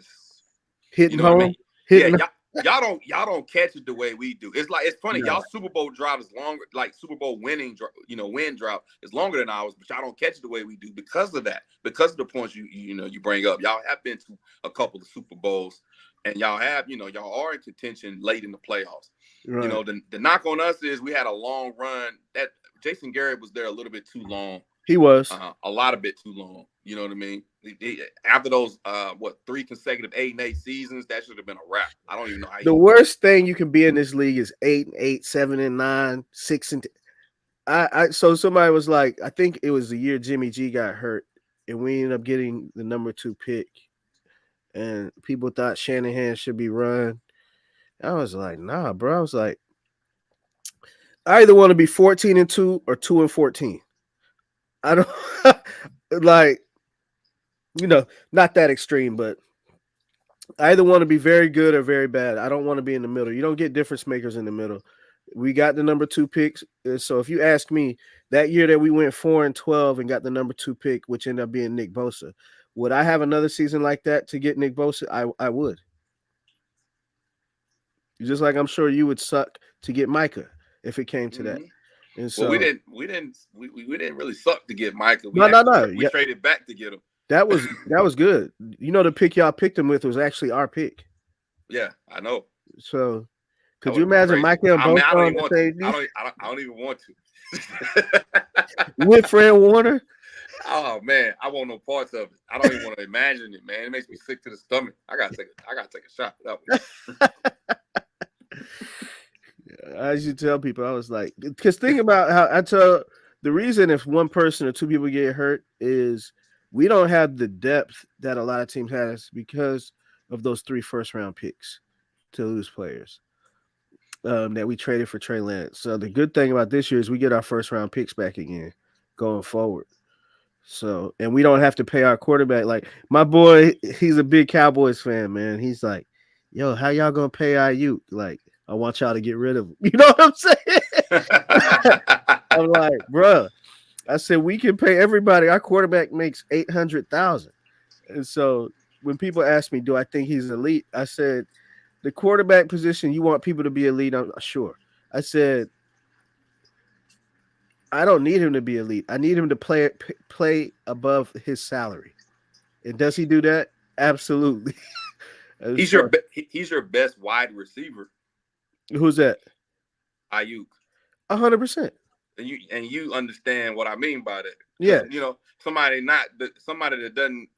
you Hitting know what I mean? home, Yeah, hitting. y'all don't catch it the way we do. It's like it's funny. Right, Y'all Super Bowl drive is longer, like Super Bowl win drive is longer than ours, but y'all don't catch it the way we do because of that. Because of the points you bring up. Y'all have been to a couple of Super Bowls, and y'all have y'all are in contention late in the playoffs. right. The knock on us is we had a long run. That Jason Garrett was there a little bit too long, He was. a lot of bit too long. You know what I mean? After those three consecutive 8-8 seasons, that should have been a wrap. I don't even know how The he. worst thing you can be in this league is 8-8, 7-9, 6 and. So somebody was like, I think it was the year Jimmy G got hurt, and we ended up getting the number 2 pick, and people thought Shanahan should be run. I was like, nah, bro. I was like, I either want to be 14-2 or 2-14. I don't like, not that extreme, but I either want to be very good or very bad. I don't want to be in the middle. You don't get difference makers in the middle. We got the number 2 picks. So if you ask me, that year that we went 4-12 and got the number 2 pick, which ended up being Nick Bosa, would I have another season like that to get Nick Bosa? I would. Just like I'm sure you would suck to get Micah if it came to that. Mm-hmm. And Well, so we didn't really suck to get Micah. We no, no, actually no. we Yeah, traded back to get him. that was good. The pick y'all picked him with was actually our pick. Yeah, I know. So That could would you have been imagine crazy. Micah and I mean, Bosa I don't on even the want to. same team I don't even want to. with Fred Warner? Oh man, I want no parts of it. I don't even want to imagine it, man. It makes me sick to the stomach. I gotta take a shot for that one. I used to tell people, I was like, because think about how I tell the reason if one person or two people get hurt is we don't have the depth that a lot of teams has because of those 3 first round picks to lose players that we traded for Trey Lance. So the good thing about this year is we get our 1st round picks back again going forward. So and we don't have to pay our quarterback. Like my boy, he's a big Cowboys fan, man. He's like, yo, how y'all gonna pay Ayuk? Like, I want y'all to get rid of him. You know what I'm saying? I'm like, bruh. I said we can pay everybody. Our quarterback makes 800,000, and so when people ask me, do I think he's elite? I said the quarterback position. You want people to be elite? I'm sure. I said I don't need him to be elite. I need him to play above his salary. And does he do that? Absolutely. And so he's your best wide receiver, who's that? Ayuk. 100%. And you understand what I mean by that because Yes. somebody that doesn't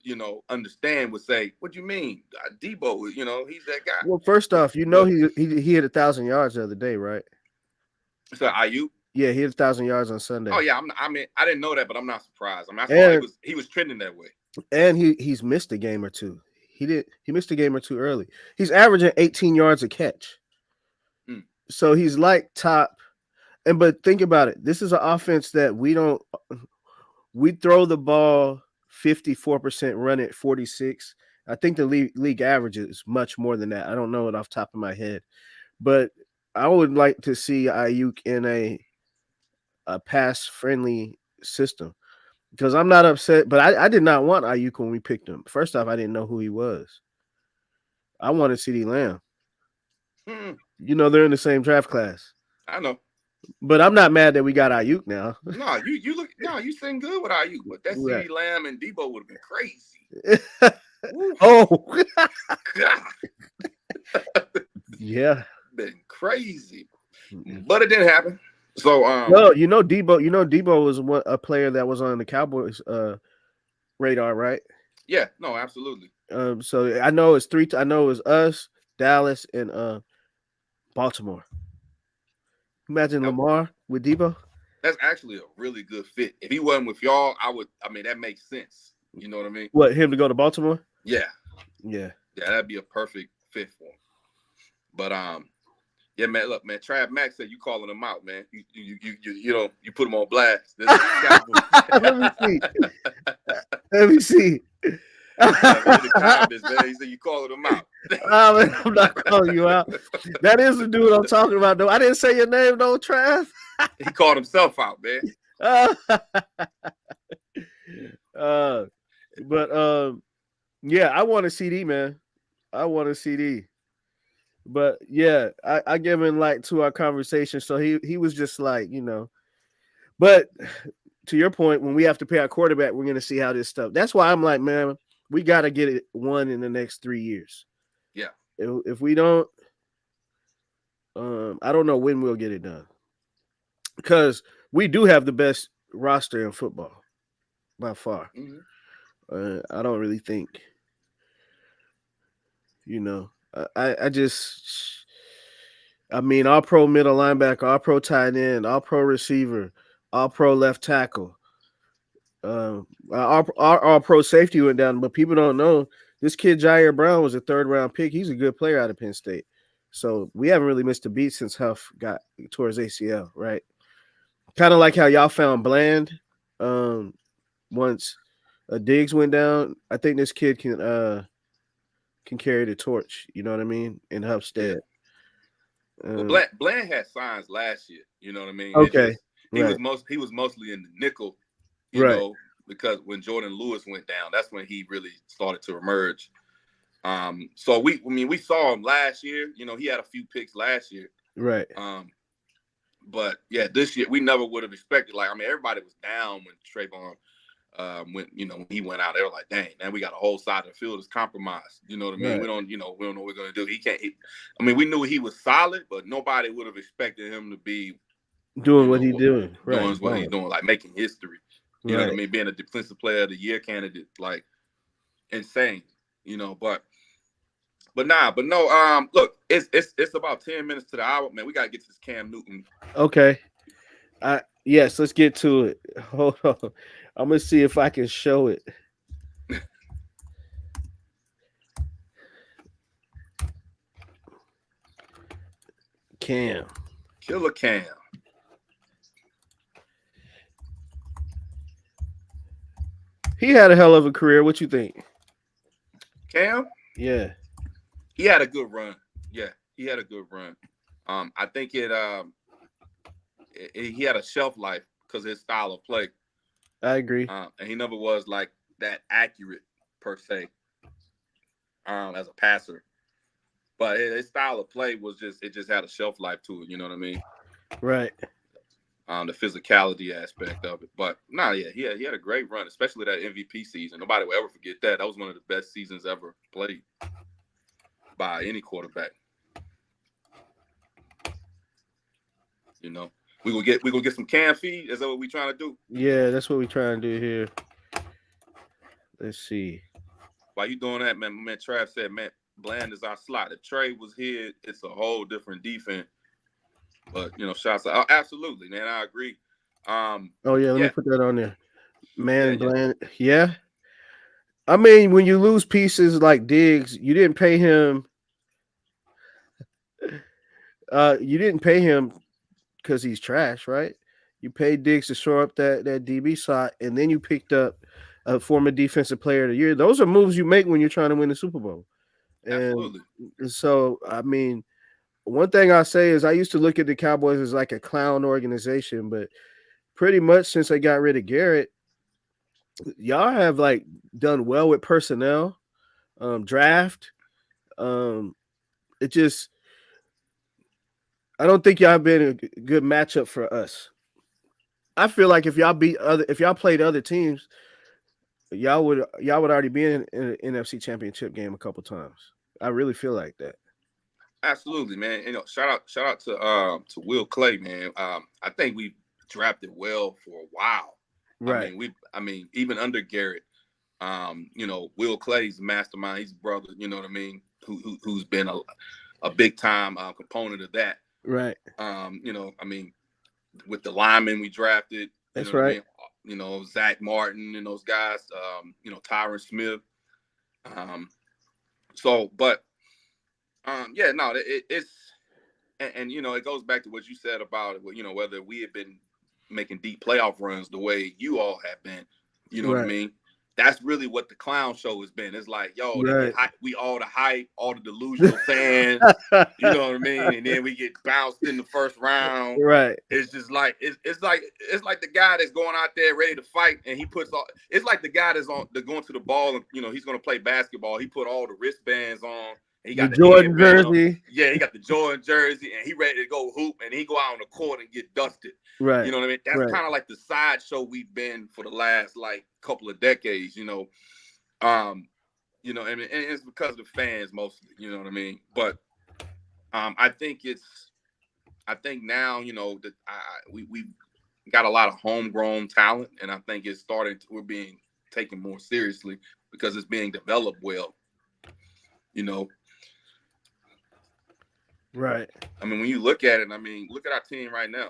understand would say, "What do you mean, Debo? He's that guy." Well, first But off, but he hit 1,000 yards the other day, right? so Ayuk. Yeah, he hit 1,000 yards on Sunday, Oh yeah, I mean, I didn't know that, but I'm not surprised. I mean, I saw and he was trending that way. he's missed a game or two. He missed a game or two early. He's averaging 18 yards a catch, Mm. so he's like top. And but think about it. This is an offense that we don't. We throw the ball 54%, run it 46. I think the league average is much more than that. I don't know it off the top of my head, but I would like to see Ayuk in a pass friendly system because I'm not upset. But I did not want Ayuk when we picked him. First off, I didn't know who he was. I wanted CD Lamb. Hmm. They're in the same draft class. I know. But I'm not mad that we got Ayuk now. No, you look no, you sitting good with IU, but that Right. CD Lamb and Debo would have been crazy. Woo, Oh, God, yeah. been crazy. But it didn't happen. So No, Debo. Debo was a player that was on the Cowboys radar, right? yeah, no, absolutely. So I know it's three. I know it was us, Dallas, and Baltimore. Imagine That, Lamar with Debo. that's actually a really good fit. If he wasn't with y'all, I mean that makes sense. You know what I mean? What, him to go to Baltimore? Yeah. Yeah. Yeah, that'd be a perfect fit for him. But yeah, man. Look, man. Trav Mack said you calling him out, man. You put him on blast. This is Cowboys. Let me see. Let me see. Yeah, man, in the comments, man. He said you calling him out. Oh, man, I'm not calling you out. That is the dude I'm talking about, though. I didn't say your name, though, Trav. He called himself out, man. Uh, uh, but yeah, I want a CD, man. I want a CD. But yeah, I give him like to our conversation. So he was just like, But to your point, when we have to pay our quarterback, we're gonna see how this stuff. That's why I'm like, man, we gotta get it one in the next 3 years. Yeah. If we don't, I don't know when we'll get it done. Because we do have the best roster in football by far. Mm-hmm. I don't really think, you know, I just, I mean, all pro middle linebacker, all pro tight end, all pro receiver, all pro left tackle. Our pro safety went down, but people don't know this kid Jair Brown was a third round pick. He's a good player out of Penn State, so we haven't really missed a beat since Huff got towards ACL, right? Kind of like how y'all found Bland once Diggs went down. I think this kid can carry the torch. You know what I mean? In Huff's Yeah. stead. Well, Bland had signs last year. You know what I mean? It Okay, just right, he was mostly in the nickel. You right, know, because when Jordan Lewis went down, that's when he really started to emerge. So we saw him last year. You know, he had a few picks last year. right. But yeah, this year we never would have expected. Like, I mean, everybody was down when Trayvon when he went out. They were like, dang, man, we got a whole side of the field is compromised. You know what I mean? Right. We don't know what we're gonna do. I mean, we knew he was solid, but nobody would have expected him to be, Doing what he doing, doing right? what he's doing, like making history. You know what I Right. mean? Being a defensive player of the year candidate, like insane. You know, but no. Look, it's about 10 minutes to the hour, man. We gotta get to this Cam Newton. Okay. Yes, let's get to it. Hold on. I'm gonna see if I can show it. Cam. Killer Cam. He had a hell of a career. What you think? Cam, Yeah. he had a good run. Yeah, he had a good run. I think he had a shelf life because of his style of play. I agree. And he never was like that accurate per se as a passer. But his style of play was just had a shelf life to it. You know what I mean? Right. The physicality aspect of it. But yeah, he had a great run, especially that MVP season. Nobody will ever forget that. That was one of the best seasons ever played by any quarterback. You know, we gonna get some Cam feed. Is that what we trying to do? Yeah, that's what we're trying to do here. Let's see. While you doing that, man, my man Trav said, man, Bland is our slot. If Trey was here, it's a whole different defense. But shots out. Oh, absolutely, man. I agree. Oh yeah, let me Yeah, put that on there. Man, yeah. Bland. Yeah. I mean, when you lose pieces like Diggs, you didn't pay him. You didn't pay him because he's trash, right? You paid Diggs to shore up that DB slot, and then you picked up a former defensive player of the year. Those are moves you make when you're trying to win the Super Bowl. And Absolutely. so, I mean, one thing I say is I used to look at the Cowboys as like a clown organization, but pretty much since they got rid of Garrett, y'all have like done well with personnel, draft. It just I don't think y'all been a good matchup for us. I feel like if y'all played other teams, y'all would already be in an NFC Championship game a couple times. I really feel like that. Absolutely, man. Shout out to Will Clay, man. I think we drafted well for a while. Right, I mean, even under Garrett, Will Clay's mastermind. He's a brother. You know what I mean? Who's been a big time component of that. right. I mean, with the linemen we drafted, you know That's what I right. mean? Zach Martin and those guys, Tyron Smith. Um, but yeah, no, it's it goes back to what you said about whether we have been making deep playoff runs the way you all have been. You know what I Right, mean? That's really what the clown show has been. It's like, yo, they get right. hype, we all the hype, all the delusional fans. You know what I mean? And then we get bounced in the first round. Right. It's just like it's like the guy that's going out there ready to fight, and he puts all. It's like the guy that's going to the ball, and he's going to play basketball. He put all the wristbands on. He The got the Jordan headband on. jersey. Yeah, he got the Jordan jersey, and he ready to go hoop, and he go out on the court and get dusted. You Right, know what I mean? That's right, kind of like the sideshow we've been for the last like couple of decades. Um, and it's because of the fans mostly. You know what I mean? But I think now that we got a lot of homegrown talent, and I think it's we're being taken more seriously because it's being developed well. You know, right. I mean, when you look at it, I mean, look at our team right now.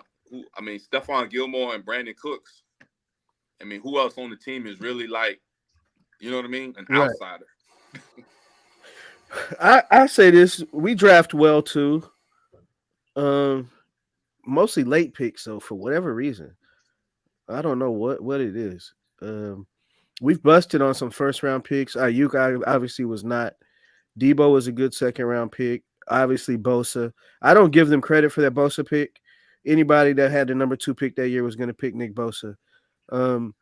Stephon Gilmore and Brandon Cooks. I mean, who else on the team is really like, you know what I mean, an Right. outsider? I say this: we draft well too. Um, Mostly late picks. So for whatever reason, I don't know what it is. Um, we've busted on some first round picks. Ayuk obviously was not. Debo was a good second round pick. Obviously Bosa. I don't give them credit for that Bosa pick. Anybody that had the number 2 pick that year was going to pick Nick Bosa. Um,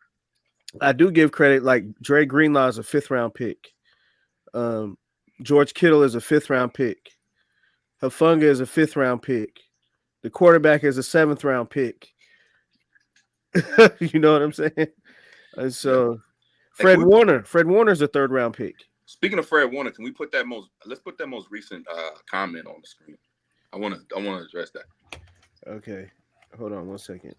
I do give credit, like Dre Greenlaw is a 5th round pick. Um, George Kittle is a 5th round pick. Hafunga is a 5th round pick. The quarterback is a 7th round pick. You know what I'm saying? And Yeah. so Hey, Fred Warner's a 3rd round pick. speaking of Fred Warner, can we put that let's put that most recent comment on the screen. I want to address that. Okay. Hold on one second.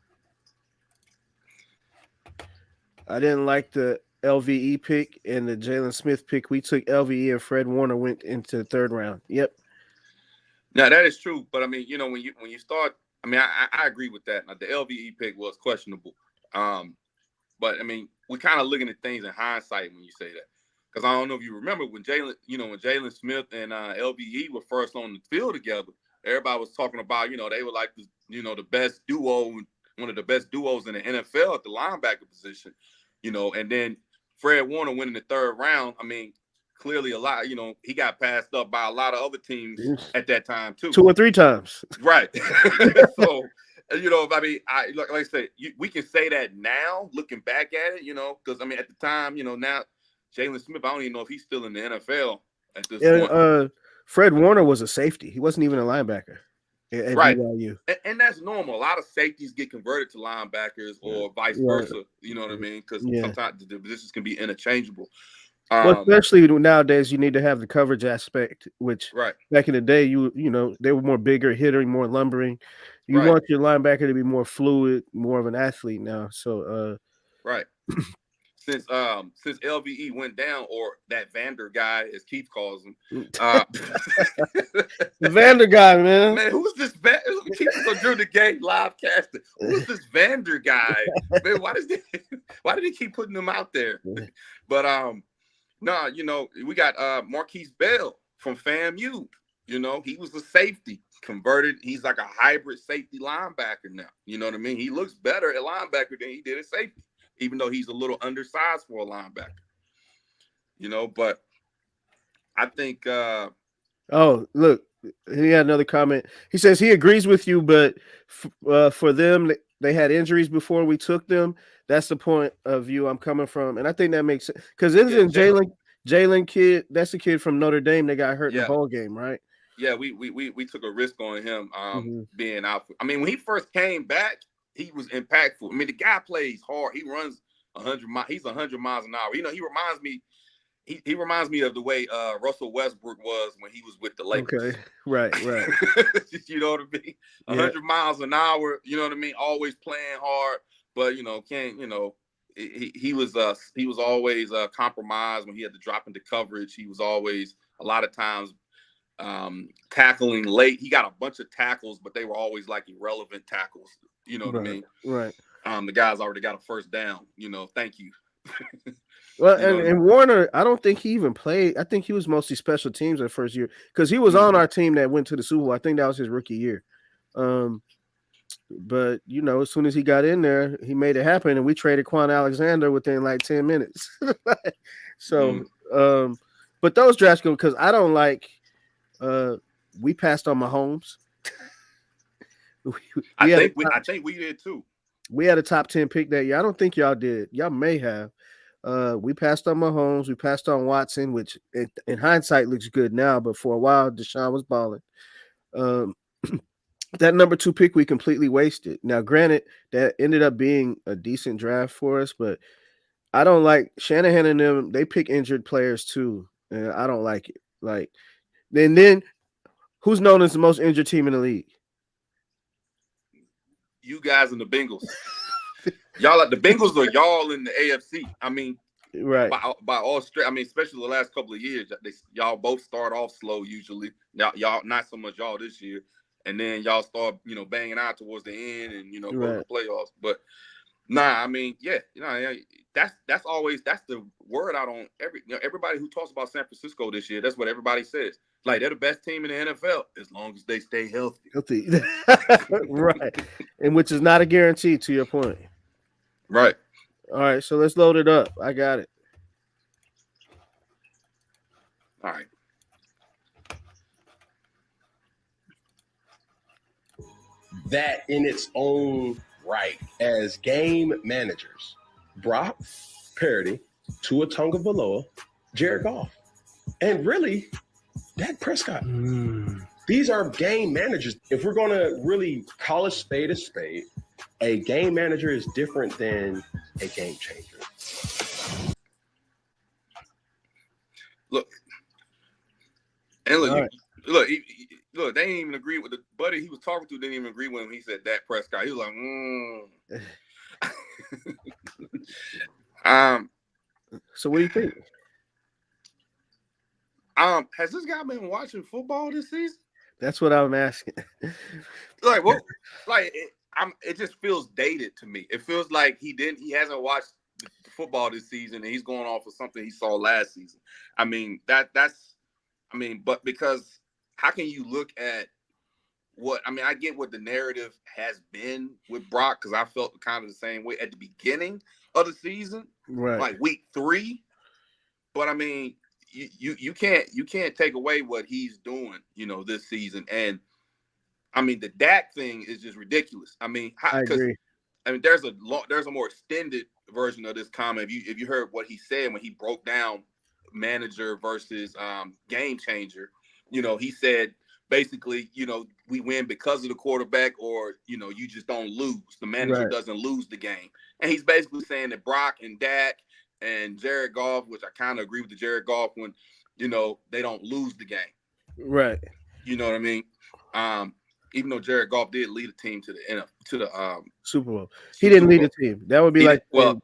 I didn't like the LVE pick and the Jalen Smith pick. We took LVE and Fred Warner went into the 3rd round. Yep. Now that is true, but I mean, when you start, I mean, I agree with that. Now, the LVE pick was questionable, but I mean, we're kind of looking at things in hindsight when you say that, because I don't know if you remember when Jalen Smith and LVE were first on the field together. Everybody was talking about they were like the best duo, one of the best duos in the NFL at the linebacker position, and then Fred Warner went in the 3rd round. I mean, clearly a lot, he got passed up by a lot of other teams at that time too. 2 or 3 times. Right. So, I mean, like I said, we can say that now, looking back at it, because I mean, at the time, now Jalen Smith, I don't even know if he's still in the NFL at this And point. Fred Warner was a safety. He wasn't even a linebacker at Right. BYU. And that's normal. A lot of safeties get converted to linebackers or vice versa. You know what I mean? Because sometimes the positions can be interchangeable. Well, especially nowadays, you need to have the coverage aspect, which Right. back in the day, they were more bigger, hitting, more lumbering. You Right. want your linebacker to be more fluid, more of an athlete now. So, right. Since LVE went down, or that Vander guy, as Keith calls him, the Vander guy, man. Man, who's this? Keith was on Drew the Game live casting. Who's this Vander guy? Man, why did he keep putting him out there? But no, we got Marquise Bell from FAMU. He was a safety converted. He's like a hybrid safety linebacker now. You know what I mean? He looks better at linebacker than he did at safety, even though he's a little undersized for a linebacker. But I think oh, look, he had another comment. He says he agrees with you, but for them, they had injuries before we took them. That's the point of view I'm coming from, and I think that makes sense because isn't Jalen kid? That's the kid from Notre Dame that got hurt in the bowl game, right? Yeah, we took a risk on him Mm-hmm. being out. I mean, when he first came back, he was impactful. I mean, the guy plays hard. He runs 100 miles. He's 100 miles an hour. You know, he reminds me. He reminds me of the way Russell Westbrook was when he was with the Okay. Lakers. Right. Right. You know what I mean? Yeah. 100 miles an hour. You know what I mean? Always playing hard, but can't. He was always compromised when he had to drop into coverage. He was always a lot of times tackling late. He got a bunch of tackles, but they were always like irrelevant tackles. You know what I Right. mean? Right. The guy's already got a first down. Thank you. Well, You know what I mean? and Warner, I don't think he even played. I think he was mostly special teams that first year because he was on Mhm. our team that went to the Super Bowl. I think that was his rookie year. Um, but as soon as he got in there, he made it happen, and we traded Quan Alexander within like 10 minutes. Mhm. So, but those drafts go because I don't like. Uh, we passed on Mahomes. we, I we had a think we top, I think we did too. we had a top 10 pick that year. I don't think y'all did. Y'all may have. We passed on Mahomes. We passed on Watson, which in hindsight looks good now, but for a while Deshaun was balling. Um, that number 2 pick we completely wasted. Now, granted, that ended up being a decent draft for us, but I don't like Shanahan and them. They pick injured players too, and I don't like it. Like, then who's known as the most injured team in the league? You guys and the Bengals. Y'all like the Bengals are y'all in the AFC. I mean, Right, by all straight. I mean, especially the last couple of years, y'all both start off slow usually. Y'all not so much y'all this year, and then y'all start banging out towards the end and go to right. the playoffs. But nah, I mean, yeah, that's the word out on everybody who talks about San Francisco this year. That's what everybody says. Like they're the best team in the NFL as long as they stay healthy. Healthy, right, and which is not a guarantee. To your point. Right. All right, so let's load it up. I got it. All right. That in its own right as game managers. Brock Purdy, Tua Tagovailoa, Jared Goff, and really Dak Prescott. These are game managers. If we're going to really call a spade, a game manager is different than a game changer. Look, and look, All right. look. They didn't even agree with the buddy he was talking to. Didn't even agree when he said Dak Prescott. He was like, So what do you think? Has this guy been watching football this season? That's what I'm asking. Like what? It just feels dated to me. It feels like he hasn't watched the football this season, and he's going off of something he saw last season. I mean but because how can you look at I get what the narrative has been with Brock because I felt kind of the same way at the beginning of the season, Right. like week 3. But I mean, you can't take away what he's doing, this season. And I mean, the Dak thing is just ridiculous. I mean, I agree. I mean, there's a more extended version of this comment. If you heard what he said when he broke down manager versus game changer, he said basically, we win because of the quarterback, or you just don't lose. The manager Right. doesn't lose the game, and he's basically saying that Brock and Dak and Jared Goff, which I kind of agree with the Jared Goff one, they don't lose the game. Right. You know what I mean? Even though Jared Goff did lead a team to the Super Bowl. He didn't lead Bowl. the team. That would be like Well,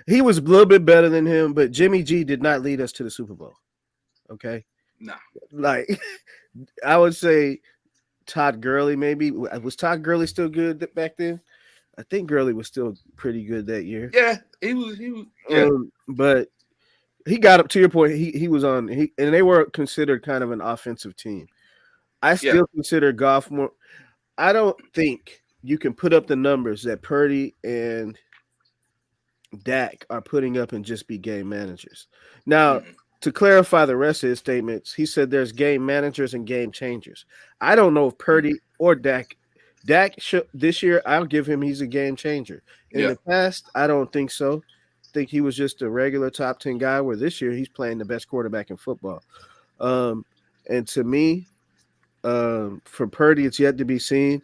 he was a little bit better than him, but Jimmy G did not lead us to the Super Bowl. Okay. no. Like I would say Todd Gurley, maybe. Was Todd Gurley still good back then? I think Gurley was still pretty good that year. Yeah, he was. Yeah. But he got up to your point. He was on and they were considered kind of an offensive team. I still consider Goff more. I don't think you can put up the numbers that Purdy and Dak are putting up and just be game managers. Now, to clarify the rest of his statements, he said there's game managers and game changers. I don't know if Purdy or Dak. This year, I'll give him he's a game changer. In the past, I don't think so. I think he was just a regular top 10 guy, where this year he's playing the best quarterback in football. And to me, For Purdy, it's yet to be seen.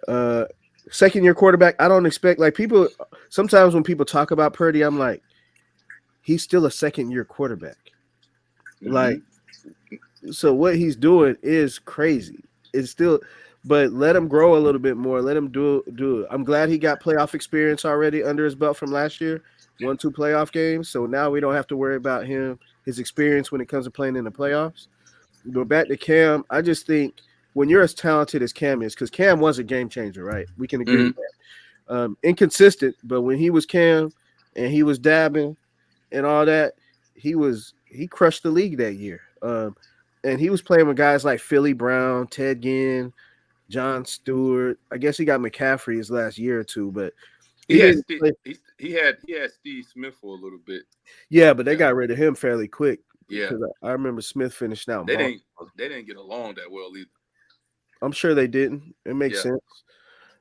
Uh, Second year quarterback, I don't expect like people. Sometimes when people talk about Purdy, I'm like, he's still a second year quarterback. Mm-hmm. Like, so what he's doing is crazy. It's still, but let him grow a little bit more. Let him do it. I'm glad he got playoff experience already under his belt from last year. 1-2 playoff games. So now we don't have to worry about his experience when it comes to playing in the playoffs. Go back to Cam. I just think when you're as talented as Cam is, because Cam was a game changer, right? We can agree with Mm-hmm. that. Inconsistent, but when he was Cam and he was dabbing and all that, he crushed the league that year. And he was playing with guys like Philly Brown, Ted Ginn, John Stewart. I guess he got McCaffrey his last year or two, but he He had didn't Steve, play. he had Steve Smith for a little bit. Yeah, but they Yeah, got rid of him fairly quick yeah. because I remember Smith finishing out in They Baltimore. didn't they didn't get along that well either. I'm sure they didn't. It makes Yeah,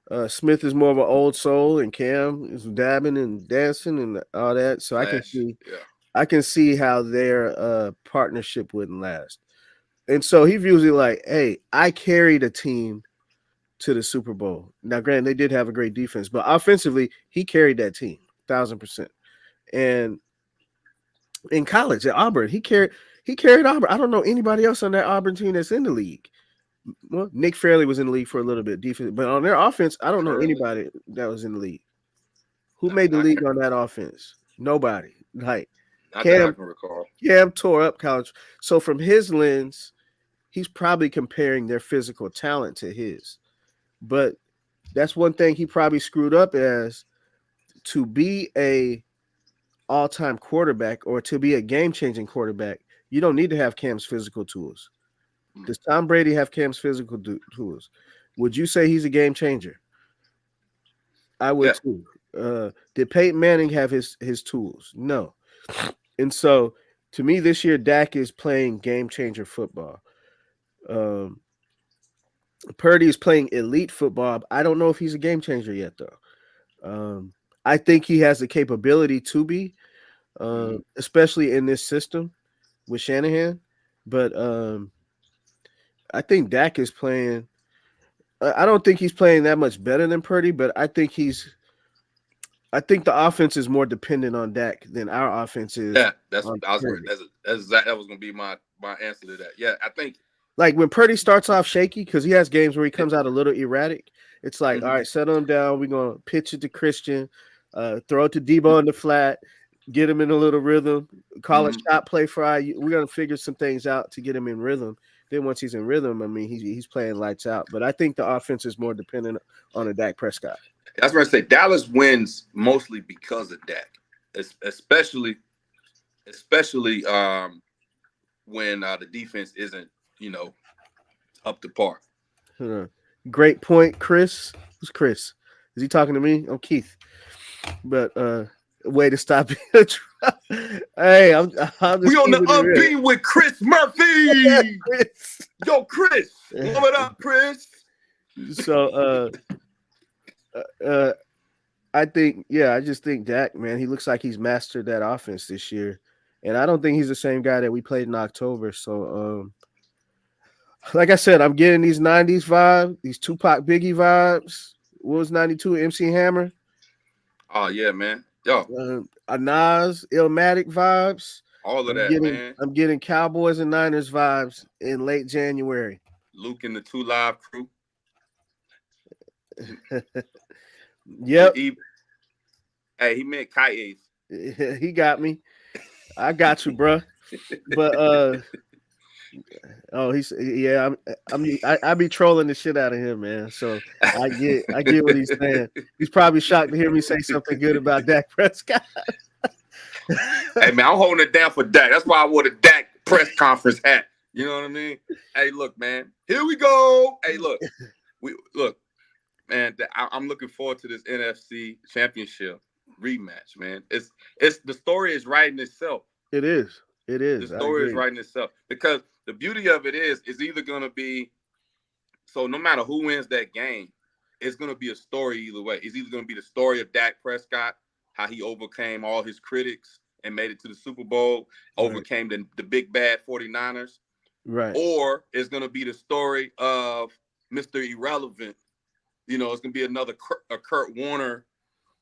sense. Smith is more of an old soul, and Cam is dabbing and dancing and all that. So Flash. Yeah. I can see how their partnership wouldn't last. And so he views it like, hey, I carried a team to the Super Bowl. Now, granted, they did have a great defense, but offensively, he carried that team, 1,000%. And in college at Auburn, he carried Auburn. I don't know anybody else on that Auburn team that's in the league. Well, Nick Fairley was in the league for a little bit, defense, but on their offense, I don't know Curly. anybody that was in the league. Who Not, made the not, league on that offense? Nobody. Like not that I Cam, can recall. Cam tore up college. So from his lens, he's probably comparing their physical talent to his. But that's one thing he probably screwed up as to be a all-time quarterback or to be a game-changing quarterback. You don't need to have Cam's physical tools. Does Tom Brady have Cam's physical tools? Would you say he's a game changer? I would Yeah. too. Did Peyton Manning have his tools? No. And so, to me, this year Dak is playing game changer football. Um, Purdy is playing elite football. I don't know if he's a game changer yet, though. Um, I think he has the capability to be, Mm-hmm. especially in this system with Shanahan. But I think Dak is playing. I don't think he's playing that much better than Purdy, but I think he's. I think the offense is more dependent on Dak than our offense is Yeah, that's on I was Purdy. that was gonna be my answer to that. Yeah, I think. Like when Purdy starts off shaky, because he has games where he comes out a little erratic. It's like, all Mhm. right, settle him down. We're gonna pitch it to Christian, throw it to Debo in the flat, get him in a little rhythm, call a Mhm. shot play for our. We're gonna figure some things out to get him in rhythm. Then once he's in rhythm, I mean, he's playing lights out. But I think the offense is more dependent on a Dak Prescott. That's what I say. Dallas wins mostly because of Dak, especially when the defense isn't up to par. Huh. Great point, Chris. Who's Chris? Is he talking to me? I'm Keith. But way to stop it. Hey, I'm We just on the keeping it real. unbeaten with Chris Murphy. Chris. Yo, Chris, warm it up, Chris. So uh I just think Dak, man, he looks like he's mastered that offense this year. And I don't think he's the same guy that we played in October. So like I said, I'm getting these 90s vibes, these Tupac Biggie vibes. What was 92 MC Hammer? Oh yeah, man. Yo, A Nas, Illmatic vibes. all of that, man. I'm getting Cowboys and Niners vibes in late January. Luke and the Two Live Crew. He, Yep, he hey, he meant Kayes. he got me. I got you, bruh. But oh, he's yeah. I be trolling the shit out of him, man. So I get what he's saying. He's probably shocked to hear me say something good about Dak Prescott. Hey man, I'm holding it down for Dak. That's why I wore the Dak press conference hat. You know what I mean? Hey, look, man. Here we go. Hey, look, man. I'm looking forward to this NFC Championship rematch, man. It's the story is writing itself. It is. It The is. I story is agree. writing itself because the beauty of it is either gonna be so no matter who wins that game, it's gonna be a story either way. It's either gonna be the story of Dak Prescott, how he overcame all his critics and made it to the Super Bowl, Right. overcame the big bad 49ers, Right. or it's going to be the story of Mr. Irrelevant. You know, it's going to be another Kurt Warner.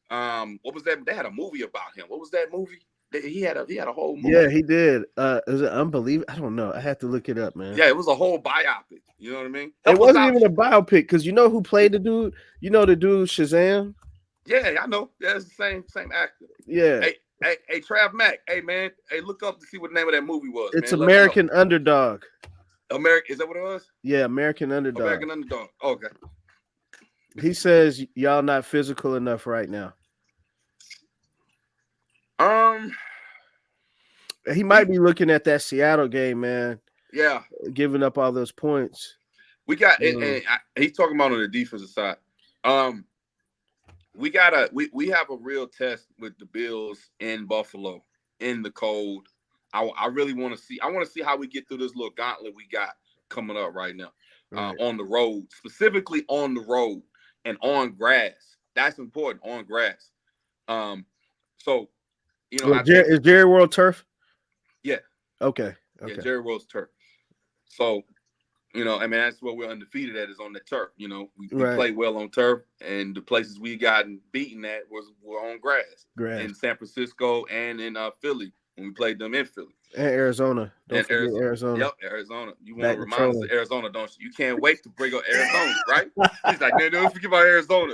What was that? They had a movie about him. What was that movie? He had a whole movie. Yeah, he did. Is it Unbelievable? I don't know. I have to look it up, man. Yeah, it was a whole biopic. You know what I mean? It wasn't even a biopic because you know who played the dude? You know the dude Shazam? Yeah, I know. Yeah, it's the same actor. Yeah. Hey, Trav Mack. Hey, man. Hey, look up to see what the name of that movie was. It's man. American Underdog. Is that what it was? Yeah, American Underdog. American Underdog. Okay. He says y'all not physical enough right now. He might be looking at that Seattle game, man. Yeah. Giving up all those points. We got and he's talking about on the defensive side. We have a real test with the Bills in Buffalo in the cold. I really want to see. I want to see how we get through this little gauntlet we got coming up right now. Right. On the road, specifically on the road and on grass. That's important, on grass. So, you know, is Jerry World turf? Yeah. Okay. Yeah, Jerry World's turf. So, you know, I mean, that's what we're undefeated at, is on the turf. You know, we play well on turf, and the places we gotten beaten at were on grass. In San Francisco and in Philly when we played them in Philly. And Arizona. Don't forget Arizona. Yep, Arizona. You want to remind us of Arizona, don't you? You can't wait to bring up Arizona, right? He's like, man, don't forget about Arizona.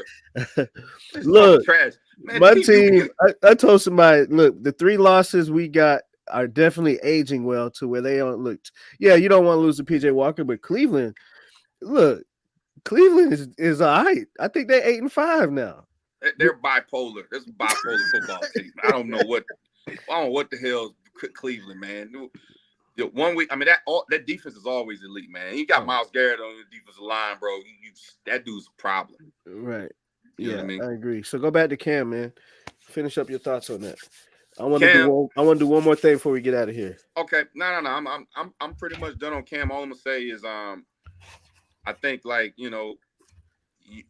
Look, trash. Man, my team, I told somebody, look, the 3 losses we got are definitely aging well to where they don't look. Yeah, you don't want to lose to PJ Walker, but Cleveland is all right. I think they're 8-5 now. They're bipolar. There's a bipolar football team. I don't know what the hell's Cleveland, man. 1 week, I mean, that defense is always elite, man. You got Myles Garrett on the defensive line, bro. That dude's a problem. Right. You know what I mean? I agree. So go back to Cam, man. Finish up your thoughts on that. I want to do one more thing before we get out of here. Okay. No. I'm pretty much done on Cam. All I'm gonna say is I think, like, you know,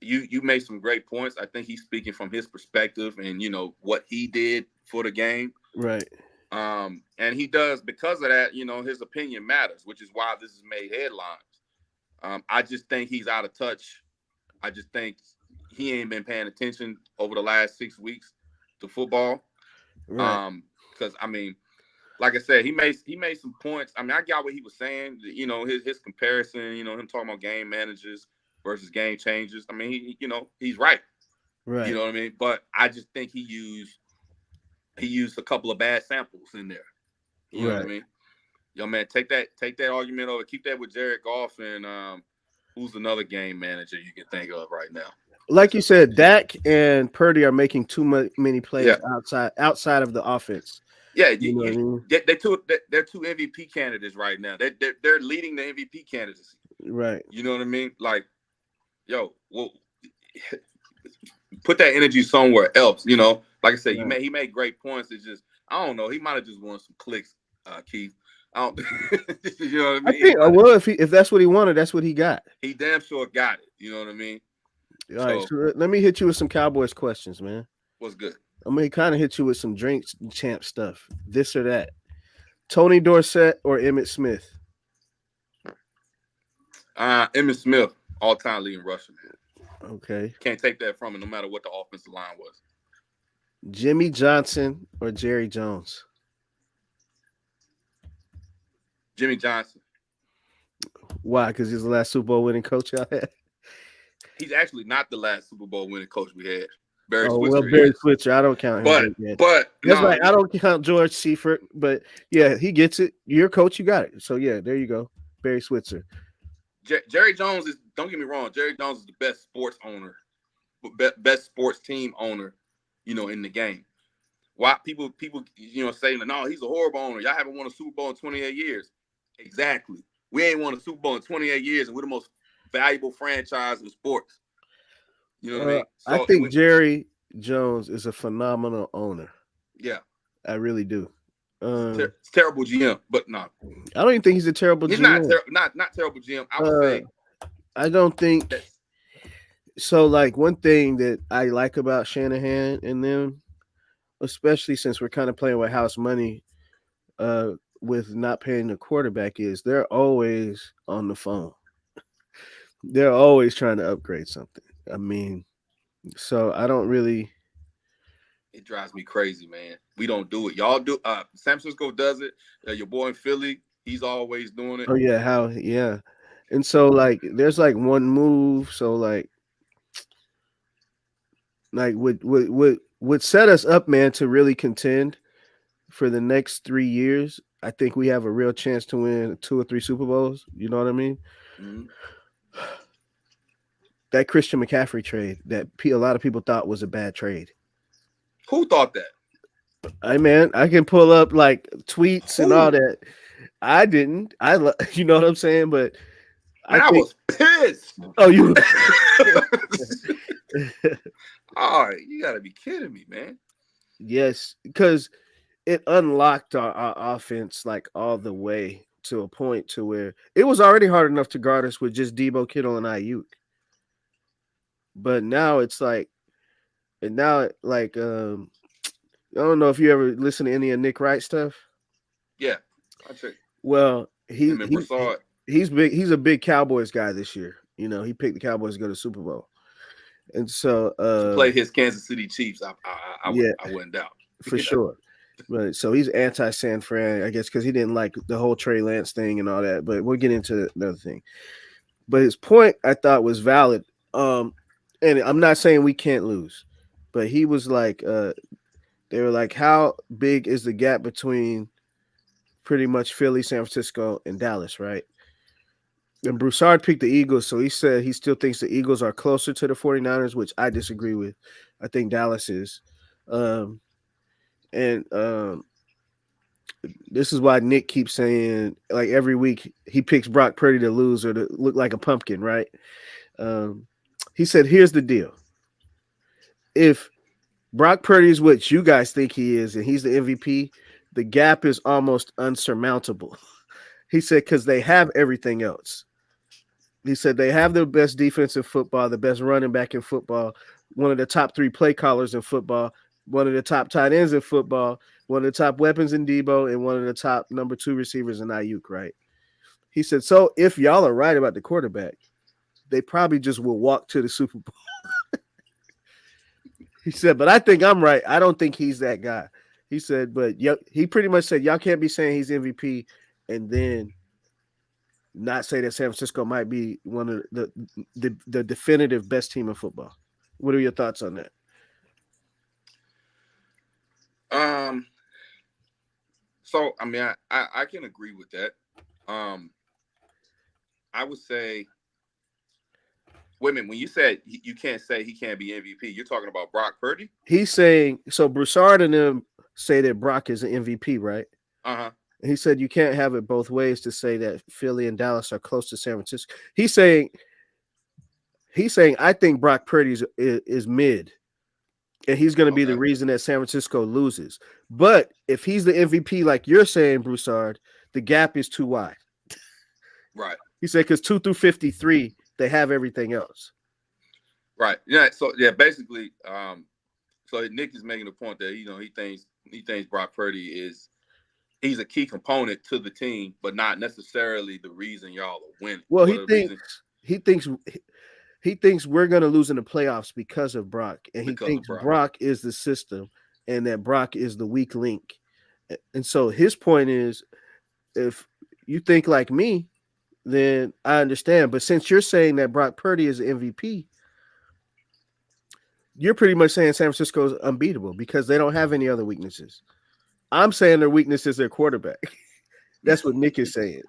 you made some great points. I think he's speaking from his perspective and, you know, what he did for the game. Right. And he does, because of that, you know, his opinion matters, which is why this has made headlines. I just think he's out of touch. I just think he ain't been paying attention over the last 6 weeks to football. Right. Because, I mean, like I said, he made some points. I mean, I got what he was saying. You know, his comparison. You know, him talking about game managers versus game changers. I mean, he's right. Right. You know what I mean? But I just think he used a couple of bad samples in there. You know what I mean? Yo, man, take that argument over. Keep that with Jared Goff and who's another game manager you can think of right now. Like you said, Dak and Purdy are making too many plays outside of the offense. Yeah, they're two MVP candidates right now. They're leading the MVP candidacy. Right. You know what I mean? Like, yo, well, put that energy somewhere else. You know, like I said, he made great points. It's just, I don't know. He might have just won some clicks, Keith. I don't. You know what I mean? I think if that's what he wanted, that's what he got. He damn sure got it. You know what I mean? All right, so let me hit you with some Cowboys questions, man. What's good? I'm gonna kind of hit you with some drinks champ stuff. This or that. Tony Dorsett or Emmitt Smith? Emmitt Smith, all-time leading rusher, man. Okay. Can't take that from him, no matter what the offensive line was. Jimmy Johnson or Jerry Jones? Jimmy Johnson. Why? Because he's the last Super Bowl winning coach y'all had? He's actually not the last Super Bowl winning coach we had. Barry Switzer. I don't count him. But that's right. I don't count George Seifert, but yeah, he gets it. You're a coach, you got it. So yeah, there you go. Barry Switzer. Jerry Jones is, don't get me wrong, Jerry Jones is the best sports owner, best sports team owner, you know, in the game. Why people, you know, saying, no, he's a horrible owner. Y'all haven't won a Super Bowl in 28 years. Exactly. We ain't won a Super Bowl in 28 years, and we're the most valuable franchise in sports. You know what I mean? So, I think Jerry Jones is a phenomenal owner. Yeah. I really do. It's terrible GM, but no. I don't even think he's a terrible GM. He's not terrible GM. I would say. I don't think so. Like, one thing that I like about Shanahan and them, especially since we're kind of playing with house money, with not paying the quarterback is they're always on the phone. They're always trying to upgrade something. I mean, so I don't really. It drives me crazy, man. We don't do it. Y'all do. San Francisco does it. Your boy in Philly, he's always doing it. Oh yeah, how yeah, and so like there's like one move. So like would set us up, man, to really contend for the next 3 years. I think we have a real chance to win 2 or 3 Super Bowls. You know what I mean? Mm-hmm. That Christian McCaffrey trade that a lot of people thought was a bad trade. Who thought that? Man, I can pull up like tweets and all Who? that. I didn't. You know what I'm saying? But I Man, I think. was pissed. Oh, you. All right, you gotta be kidding me, man. Yes, because it unlocked our offense like all the way to a point to where it was already hard enough to guard us with just Debo, Kittle, and Ayuk. But now it's like, and now like I don't know if you ever listen to any of Nick Wright stuff. Yeah, I check Well, him and Broussard. he's big. He's a big Cowboys guy this year. You know, he picked the Cowboys to go to the Super Bowl, and so To play his Kansas City Chiefs, I wouldn't doubt for sure. But so he's anti San Fran, I guess, because he didn't like the whole Trey Lance thing and all that. But we'll get into another thing. But his point I thought was valid. And I'm not saying we can't lose, but he was like, they were like, how big is the gap between pretty much Philly, San Francisco, and Dallas, right? And Broussard picked the Eagles, so he said he still thinks the Eagles are closer to the 49ers, which I disagree with. I think Dallas is. And this is why Nick keeps saying, like every week, he picks Brock Purdy to lose or to look like a pumpkin, right? He said, here's the deal. If Brock Purdy is what you guys think he is and he's the MVP, the gap is almost unsurmountable. He said, because they have everything else. He said they have the best defense in football, the best running back in football, one of the top 3 play callers in football, one of the top tight ends in football, one of the top weapons in Debo, and one of the top number 2 receivers in Ayuk, right? He said, so if y'all are right about the quarterback, they probably just will walk to the Super Bowl. He said, but I think I'm right. I don't think he's that guy. He said, but he pretty much said, y'all can't be saying he's MVP and then not say that San Francisco might be one of the definitive best team in football. What are your thoughts on that? So I mean, I can agree with that. I would say, wait a minute, when you said you can't say he can't be MVP, you're talking about Brock Purdy? He's saying, so Broussard and them say that Brock is an MVP, right? Uh-huh. He said you can't have it both ways to say that Philly and Dallas are close to San Francisco. He's saying I think Brock Purdy is mid, and he's going to be the reason that San Francisco loses. But if he's the MVP, like you're saying, Broussard, the gap is too wide. Right. He said because 2 through 53, they have everything else. Right. Yeah. So yeah, basically, so Nick is making the point that he thinks Brock Purdy he's a key component to the team, but not necessarily the reason y'all are winning. Well, he thinks we're going to lose in the playoffs because of Brock, and he thinks Brock is the system, and that Brock is the weak link. And so his point is, if you think like me, then I understand. But since you're saying that Brock Purdy is the MVP, you're pretty much saying San Francisco is unbeatable because they don't have any other weaknesses. I'm saying their weakness is their quarterback. That's what Nick is saying,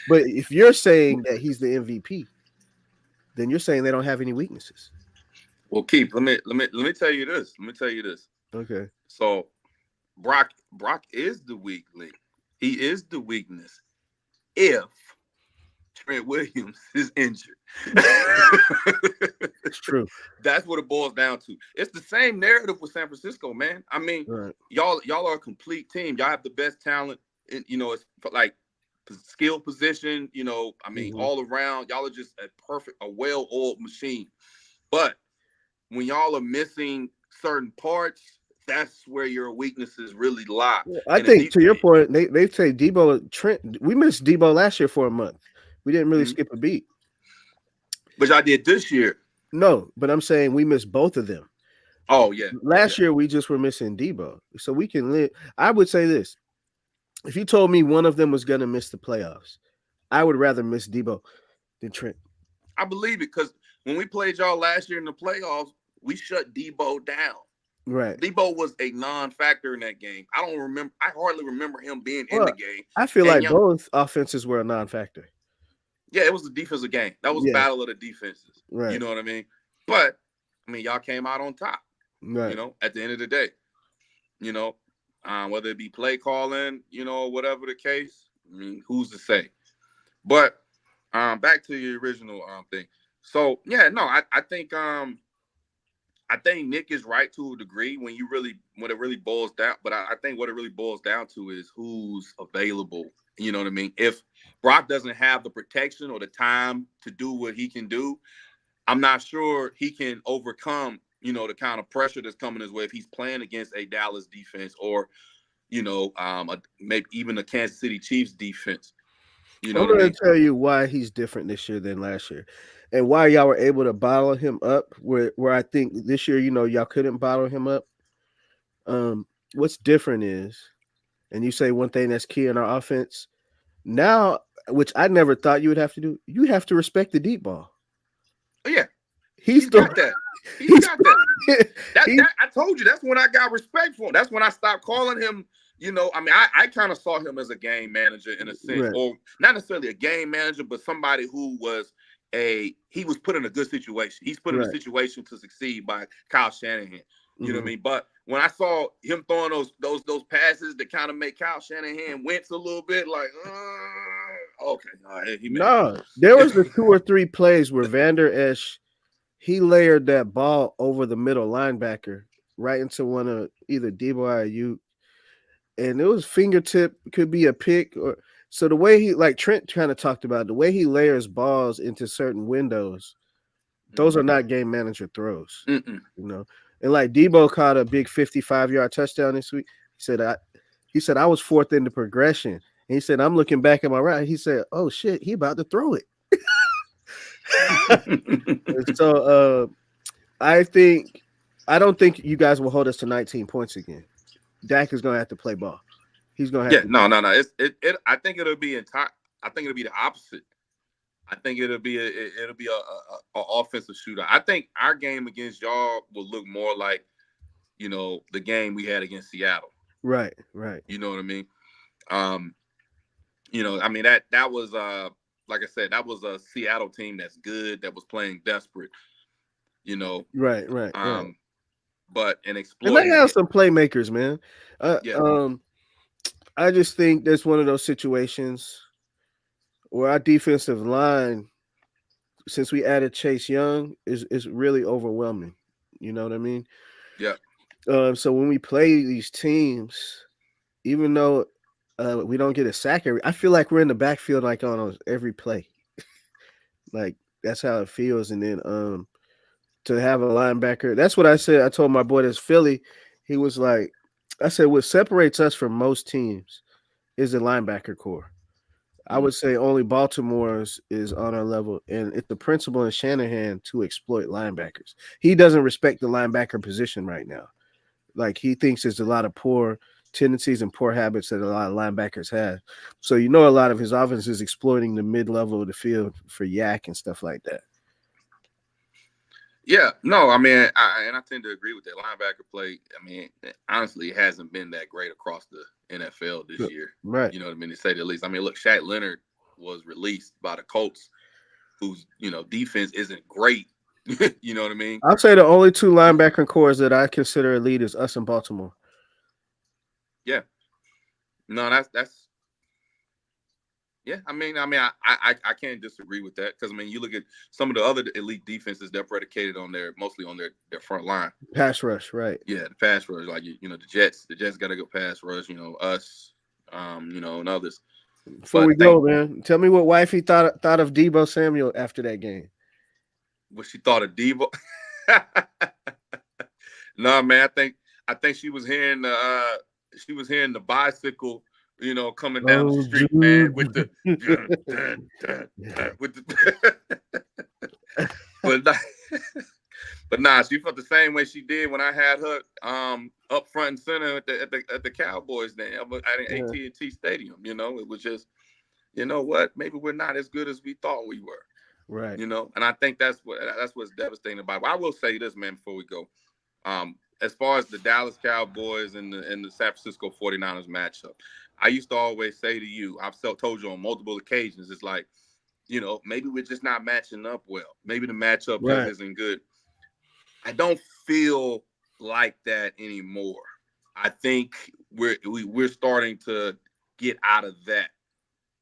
But if you're saying that he's the MVP, then you're saying they don't have any weaknesses. Well, Keith, let me tell you this. Okay. So Brock is the weak link. He is the weakness if Trent Williams is injured. It's true. That's what it boils down to. It's the same narrative with San Francisco, man. I mean, right. y'all are a complete team. Y'all have the best talent. It's like skill position. I mean, all around, y'all are just a well-oiled machine. But when y'all are missing certain parts, that's where your weaknesses really lie. I And the think deep, to your point, they say Debo Trent. We missed Debo last year for a month. We didn't really Mhm. skip a beat. But I did this year. No, but I'm saying we missed both of them. Oh yeah, yeah. Last year we just were missing Debo, so we can live. I would say this: if you told me one of them was gonna miss the playoffs, I would rather miss Debo than Trent. I believe it because when we played y'all last year in the playoffs, we shut Debo down. Right. Debo was a non-factor in that game. I don't remember. I hardly remember him being in the Well, game. I feel And like young, both offenses were a non-factor. yeah, it was a defensive game. That was Yeah. battle of the defenses. You Right. know what I mean? But I mean, y'all came out on top. Right. At the end of the day, you know, whether it be play calling, whatever the case. I mean, who's to say? But back to your original thing. So yeah, no, I think Nick is right to a degree when it really boils down. But I think what it really boils down to is who's available. You know what I mean? If Brock doesn't have the protection or the time to do what he can do, I'm not sure he can overcome, the kind of pressure that's coming his way if he's playing against a Dallas defense or, maybe even a Kansas City Chiefs defense. You know I'm what I going mean? to tell you why he's different this year than last year, and why y'all were able to bottle him up. Where I think this year, y'all couldn't bottle him up. What's different is, and you say one thing that's key in our offense now, which I never thought you would have to do. You have to respect the deep ball. Oh, yeah, He's he's the got that. He's he's got that. he, That I told you. That's when I got respect for him. That's when I stopped calling him. I mean, I kind of saw him as a game manager in a sense, right. or not necessarily a game manager, but somebody who was he was put in a good situation. He's put in a Right. situation to succeed by Kyle Shanahan. You know what I Mhm. mean? But when I saw him throwing those passes that kind of make Kyle Shanahan wince a little bit, like, okay, all right, he made No, there was the 2 or 3 plays where Vander Esch he layered that ball over the middle linebacker right into one of either Debo or you, and it was fingertip, could be a pick or so the way he like Trent kind of talked about the way he layers balls into certain windows, those are not game manager throws, Mm-mm. And like Debo caught a big 55-yard touchdown this week. He said I was fourth in the progression. And he said I'm looking back at my right. He said, "Oh shit, he about to throw it." So I don't think you guys will hold us to 19 points again. Dak is going to have to play ball. He's going to have Yeah, to. no. I think it'll be entire. I think it'll be the opposite. I think it'll be a offensive shootout. I think our game against y'all will look more like, the game we had against Seattle. Right, right, You know what I mean? Um, I mean that was like I said, that was a Seattle team that's good, that was playing desperate, you know. right, right, right. Um, but and And they exploiting have it. some playmakers, man. Uh, Yeah. um, I just think there's one of those situations where our defensive line, since we added Chase Young, is really overwhelming. You know what I mean? Yeah. So when we play these teams, even though we don't get a sack I feel like we're in the backfield like on every play. Like that's how it feels. And then to have a linebacker, that's what I said. I told my boy that's Philly. He was like, I said, what separates us from most teams is the linebacker core. I Mm. would say only Baltimore's is on our level, and it's the principle in Shanahan to exploit linebackers. He doesn't respect the linebacker position right now. Like he thinks there's a lot of poor tendencies and poor habits that a lot of linebackers have. So a lot of his offense is exploiting the mid-level of the field for yak and stuff like that. Yeah, no, I mean, I tend to agree with that linebacker play. I mean, honestly, it hasn't been that great across the NFL this year. Right. You know what I mean? To say the least. I mean, look, Shaq Leonard was released by the Colts, whose defense isn't great. You know what I mean? I'll say the only 2 linebacker cores that I consider elite is us in Baltimore. Yeah. No, that's. Yeah, I can't disagree with that because I mean, you look at some of the other elite defenses; they're predicated on mostly on their front line. Pass rush, right? Yeah, the pass rush, like the Jets got to go pass rush. Us, and others. Before But we I think go, man, tell me what wifey thought of Debo Samuel after that game. what she thought of Debo. No, man, I I think she was hearing the bicycle, coming down the street, man, with the with the but but nah, she felt the same way she did when I had her up front and center at the Cowboys then at AT&T Stadium. It was just, you know what? Maybe we're not as good as we thought we were. Right. And I think that's what's devastating about it. But I will say this, man, before we go. As far as the Dallas Cowboys and the San Francisco 49ers matchup, I used to always say to you, I've told you on multiple occasions, it's like, maybe we're just not matching up well. Maybe the matchup just isn't good. I don't feel like that anymore. I think we're starting to get out of that.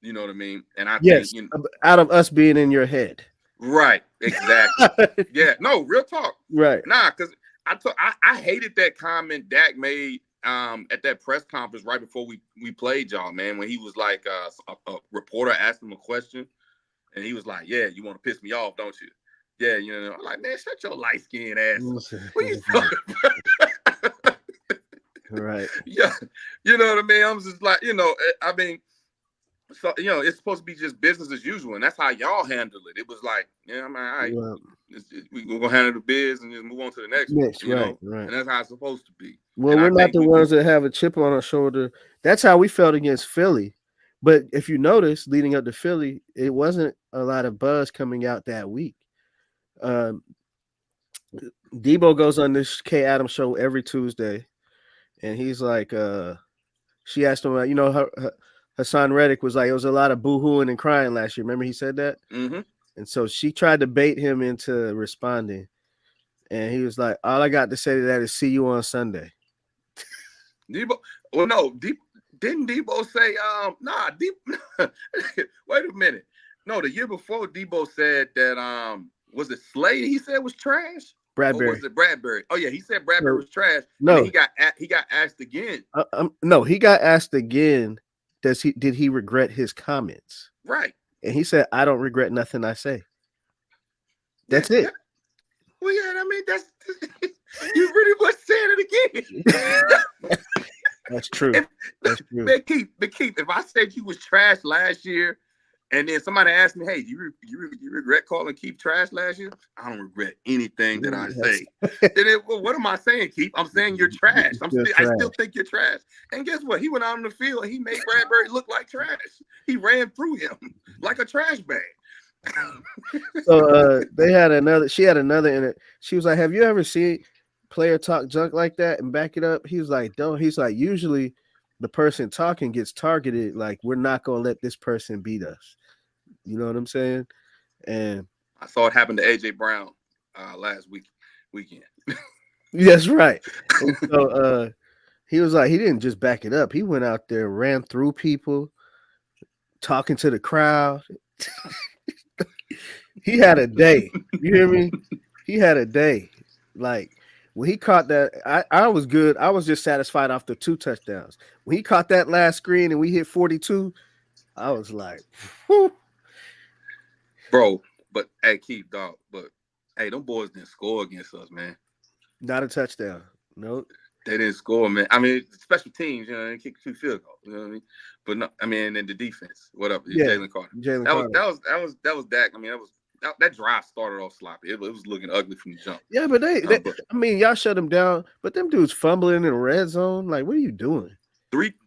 You know what I mean? And I think out of us being in your head. Right. Exactly. Yeah. No, real talk. Right. Nah, because I hated that comment Dak made at that press conference right before we played y'all, man, when he was like a reporter asked him a question and he was like, "Yeah, you want to piss me off, don't you?" Yeah, I'm like, man, shut your light skinned ass up. What are you talking about? Right. Yeah, you know what I mean? I'm just like, I mean, so it's supposed to be just business as usual, and that's how y'all handle it. It was like, I mean, all right, we're gonna handle the biz and just move on to the next one, right. And that's how it's supposed to be. Well, we're not the ones that have a chip on our shoulder. That's how we felt against Philly. But if you notice, leading up to Philly, it wasn't a lot of buzz coming out that week. Debo goes on this K Adams show every Tuesday, and he's like, she asked him, Hassan Reddick was like, it was a lot of boo-hooing and crying last year. Remember he said that? Mm-hmm. And so she tried to bait him into responding. And he was like, all I got to say to that is see you on Sunday. Debo, well, no, didn't Debo say, wait a minute. No, the year before Debo said that, was it Slade he said was trash? Bradbury. Or was it Bradbury? Oh, yeah, he said Bradbury was trash. No. And he got asked again. No, he got asked again, did he regret his comments? Right. And he said, I don't regret nothing I say. That's it. Yeah. Well, yeah, I mean, that's you pretty much saying it again. That's true. That's true. Man, Keith, if I said you was trash last year, and then somebody asked me, "Hey, you regret calling Keith trash last year?" I don't regret anything that I say. Well, what am I saying, Keith? I'm saying you're trash. I still think you're trash. And guess what? He went out on the field and he made Bradbury look like trash. He ran through him like a trash bag. So she had another in it. She was like, have you ever seen player talk junk like that and back it up? He was like, don't. He's like, usually the person talking gets targeted. Like, we're not going to let this person beat us. You know what I'm saying? And I saw it happen to AJ Brown last weekend. That's right. And so he was like, he didn't just back it up. He went out there, ran through people, talking to the crowd. He had a day. You hear me? He had a day. Like when he caught that, I was good. I was just satisfied after 2 touchdowns. When he caught that last screen and we hit 42, I was like, whew. Bro, but hey, Keith, dog, but hey, them boys didn't score against us, man. Not a touchdown. No. They didn't score, man. I mean, special teams, they kicked 2 field goals. You know what I mean? But no, I mean, and the defense, whatever. Yeah, Jalen Carter. That was Dak. I mean, that drive started off sloppy. It was looking ugly from the jump. Yeah, but I mean, y'all shut them down. But them dudes fumbling in the red zone. Like, what are you doing?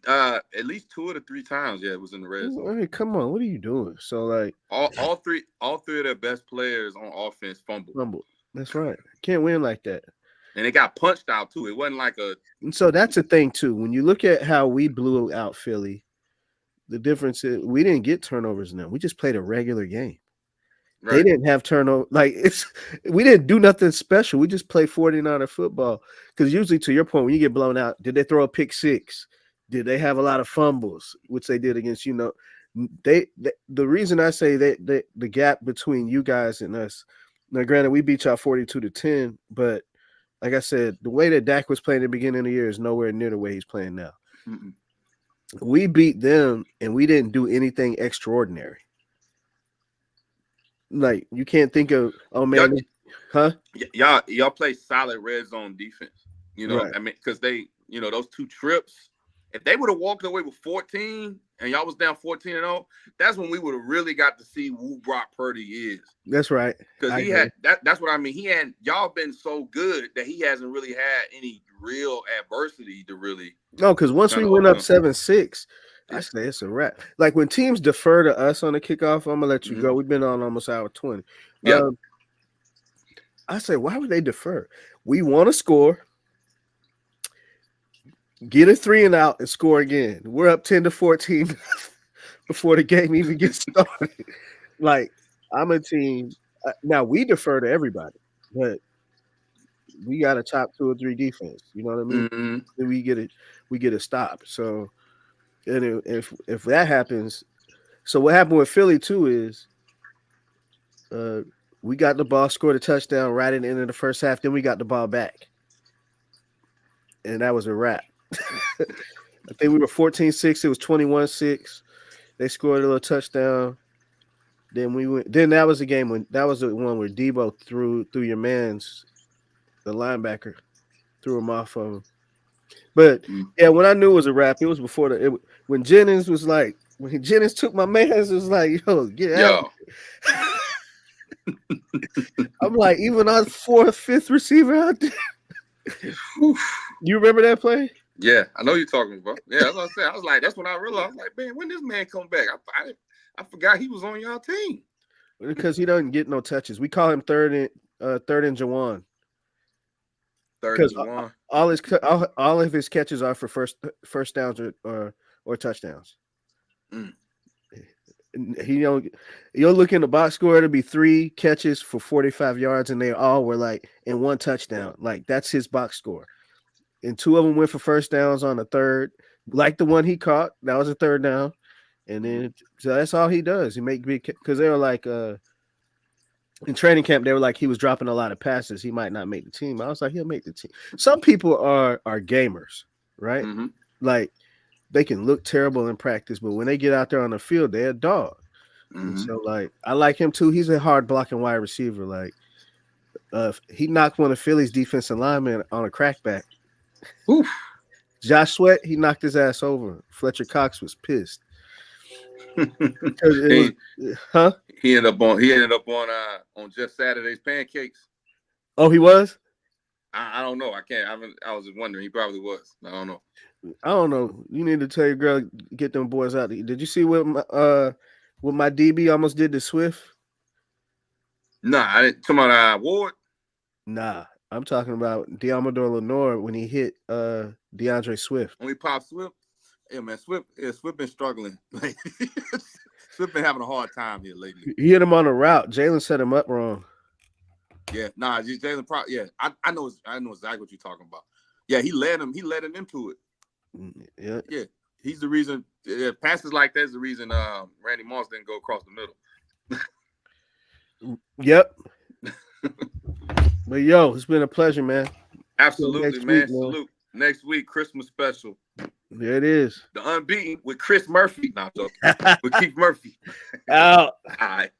At least 2 of the 3 times, it was in the red zone. I mean, come on, what are you doing? So like, all three of their best players on offense fumbled. That's right. Can't win like that. And it got punched out too. It wasn't like a. And so that's the thing too. When you look at how we blew out Philly, the difference is we didn't get turnovers now. We just played a regular game. Right. They didn't have turnover. Like we didn't do nothing special. We just played 49er football. Because usually, to your point, when you get blown out, did they throw a pick six? Did they have a lot of fumbles, which they did against the reason I say that the gap between you guys and us. Now, granted, we beat y'all 42-10, but like I said, the way that Dak was playing at the beginning of the year is nowhere near the way he's playing now. Mm-mm. We beat them, and we didn't do anything extraordinary. Like, you can't think of, oh, man, y'all play solid red zone defense. You know, I mean, because they, you know, those 2 trips, if they would have walked away with 14 and y'all was down 14-0, that's when we would have really got to see who Brock Purdy is. That's right. Because he had that's what I mean. He had y'all been so good that he hasn't really had any real adversity to really. No, because once we went up 7-6, I say it's a wrap. Like when teams defer to us on the kickoff, I'm gonna let you go. We've been on almost hour 20. Yeah. I say, why would they defer? We want to score, get a 3 and out, and score again. We're up 10-14 before the game even gets started. Like, I'm a team. Now we defer to everybody, but we got a top 2 or 3 defense. You know what I mean? Mm-hmm. And we get a stop. So, and if that happens, so what happened with Philly too is, we got the ball, scored a touchdown right at the end of the first half. Then we got the ball back, and that was a wrap. I think we were 14-6. It was 21-6. They scored a little touchdown. Then we went. Then that was the game when that was the one where Debo threw your man's, the linebacker, threw him off of him. But yeah, when I knew it was a wrap, it was before when Jennings was like, when Jennings took my man's, it was like, yo, get out. I'm like, even our 4th, 5th receiver out there. You remember that play? Yeah, I know you're talking about. Yeah, that's what I said. I was like, that's when I realized, I was like, man, when this man come back? I forgot he was on y'all team. Because he doesn't get no touches. We call him third and Jawan. Third and Jawan. All of his catches are for first downs or touchdowns. You'll look in the box score, it'll be 3 catches for 45 yards, and they all were like in 1 touchdown. Like that's his box score. And 2 of them went for first downs on the third, like the one he caught. That was a 3rd down. And then so that's all he does. He make big, because they were like in training camp, they were like he was dropping a lot of passes. He might not make the team. I was like, he'll make the team. Some people are gamers, right? Mm-hmm. Like they can look terrible in practice, but when they get out there on the field, they're a dog. Mm-hmm. And so like I like him too. He's a hard blocking wide receiver. Like he knocked one of Philly's defensive linemen on a crackback. Oof. Josh Sweat, he knocked his ass over. Fletcher Cox was pissed. He ended up on Just Saturday's Pancakes. Oh, he was? I don't know. I was just wondering. He probably was. I don't know. You need to tell your girl, get them boys out. Did you see what my DB almost did to Swift? Nah, I didn't. Come on, Ward. Nah, I'm talking about Diamador Lenore when he hit DeAndre Swift. When he popped Swift. Yeah, man, Swift been struggling. Swift been having a hard time here lately. He hit him on a route. Jalen set him up wrong. Yeah, nah, Jalen. Yeah, I know exactly what you're talking about. Yeah, he led him into it. Yeah. He's the reason. Passes like that's the reason. Randy Moss didn't go across the middle. Yep. But yo, it's been a pleasure, man. Absolutely, man. Salute. Next week, Christmas special. There it is. The Unbeaten with Chris Murphy. With Keith Murphy. Out. All right.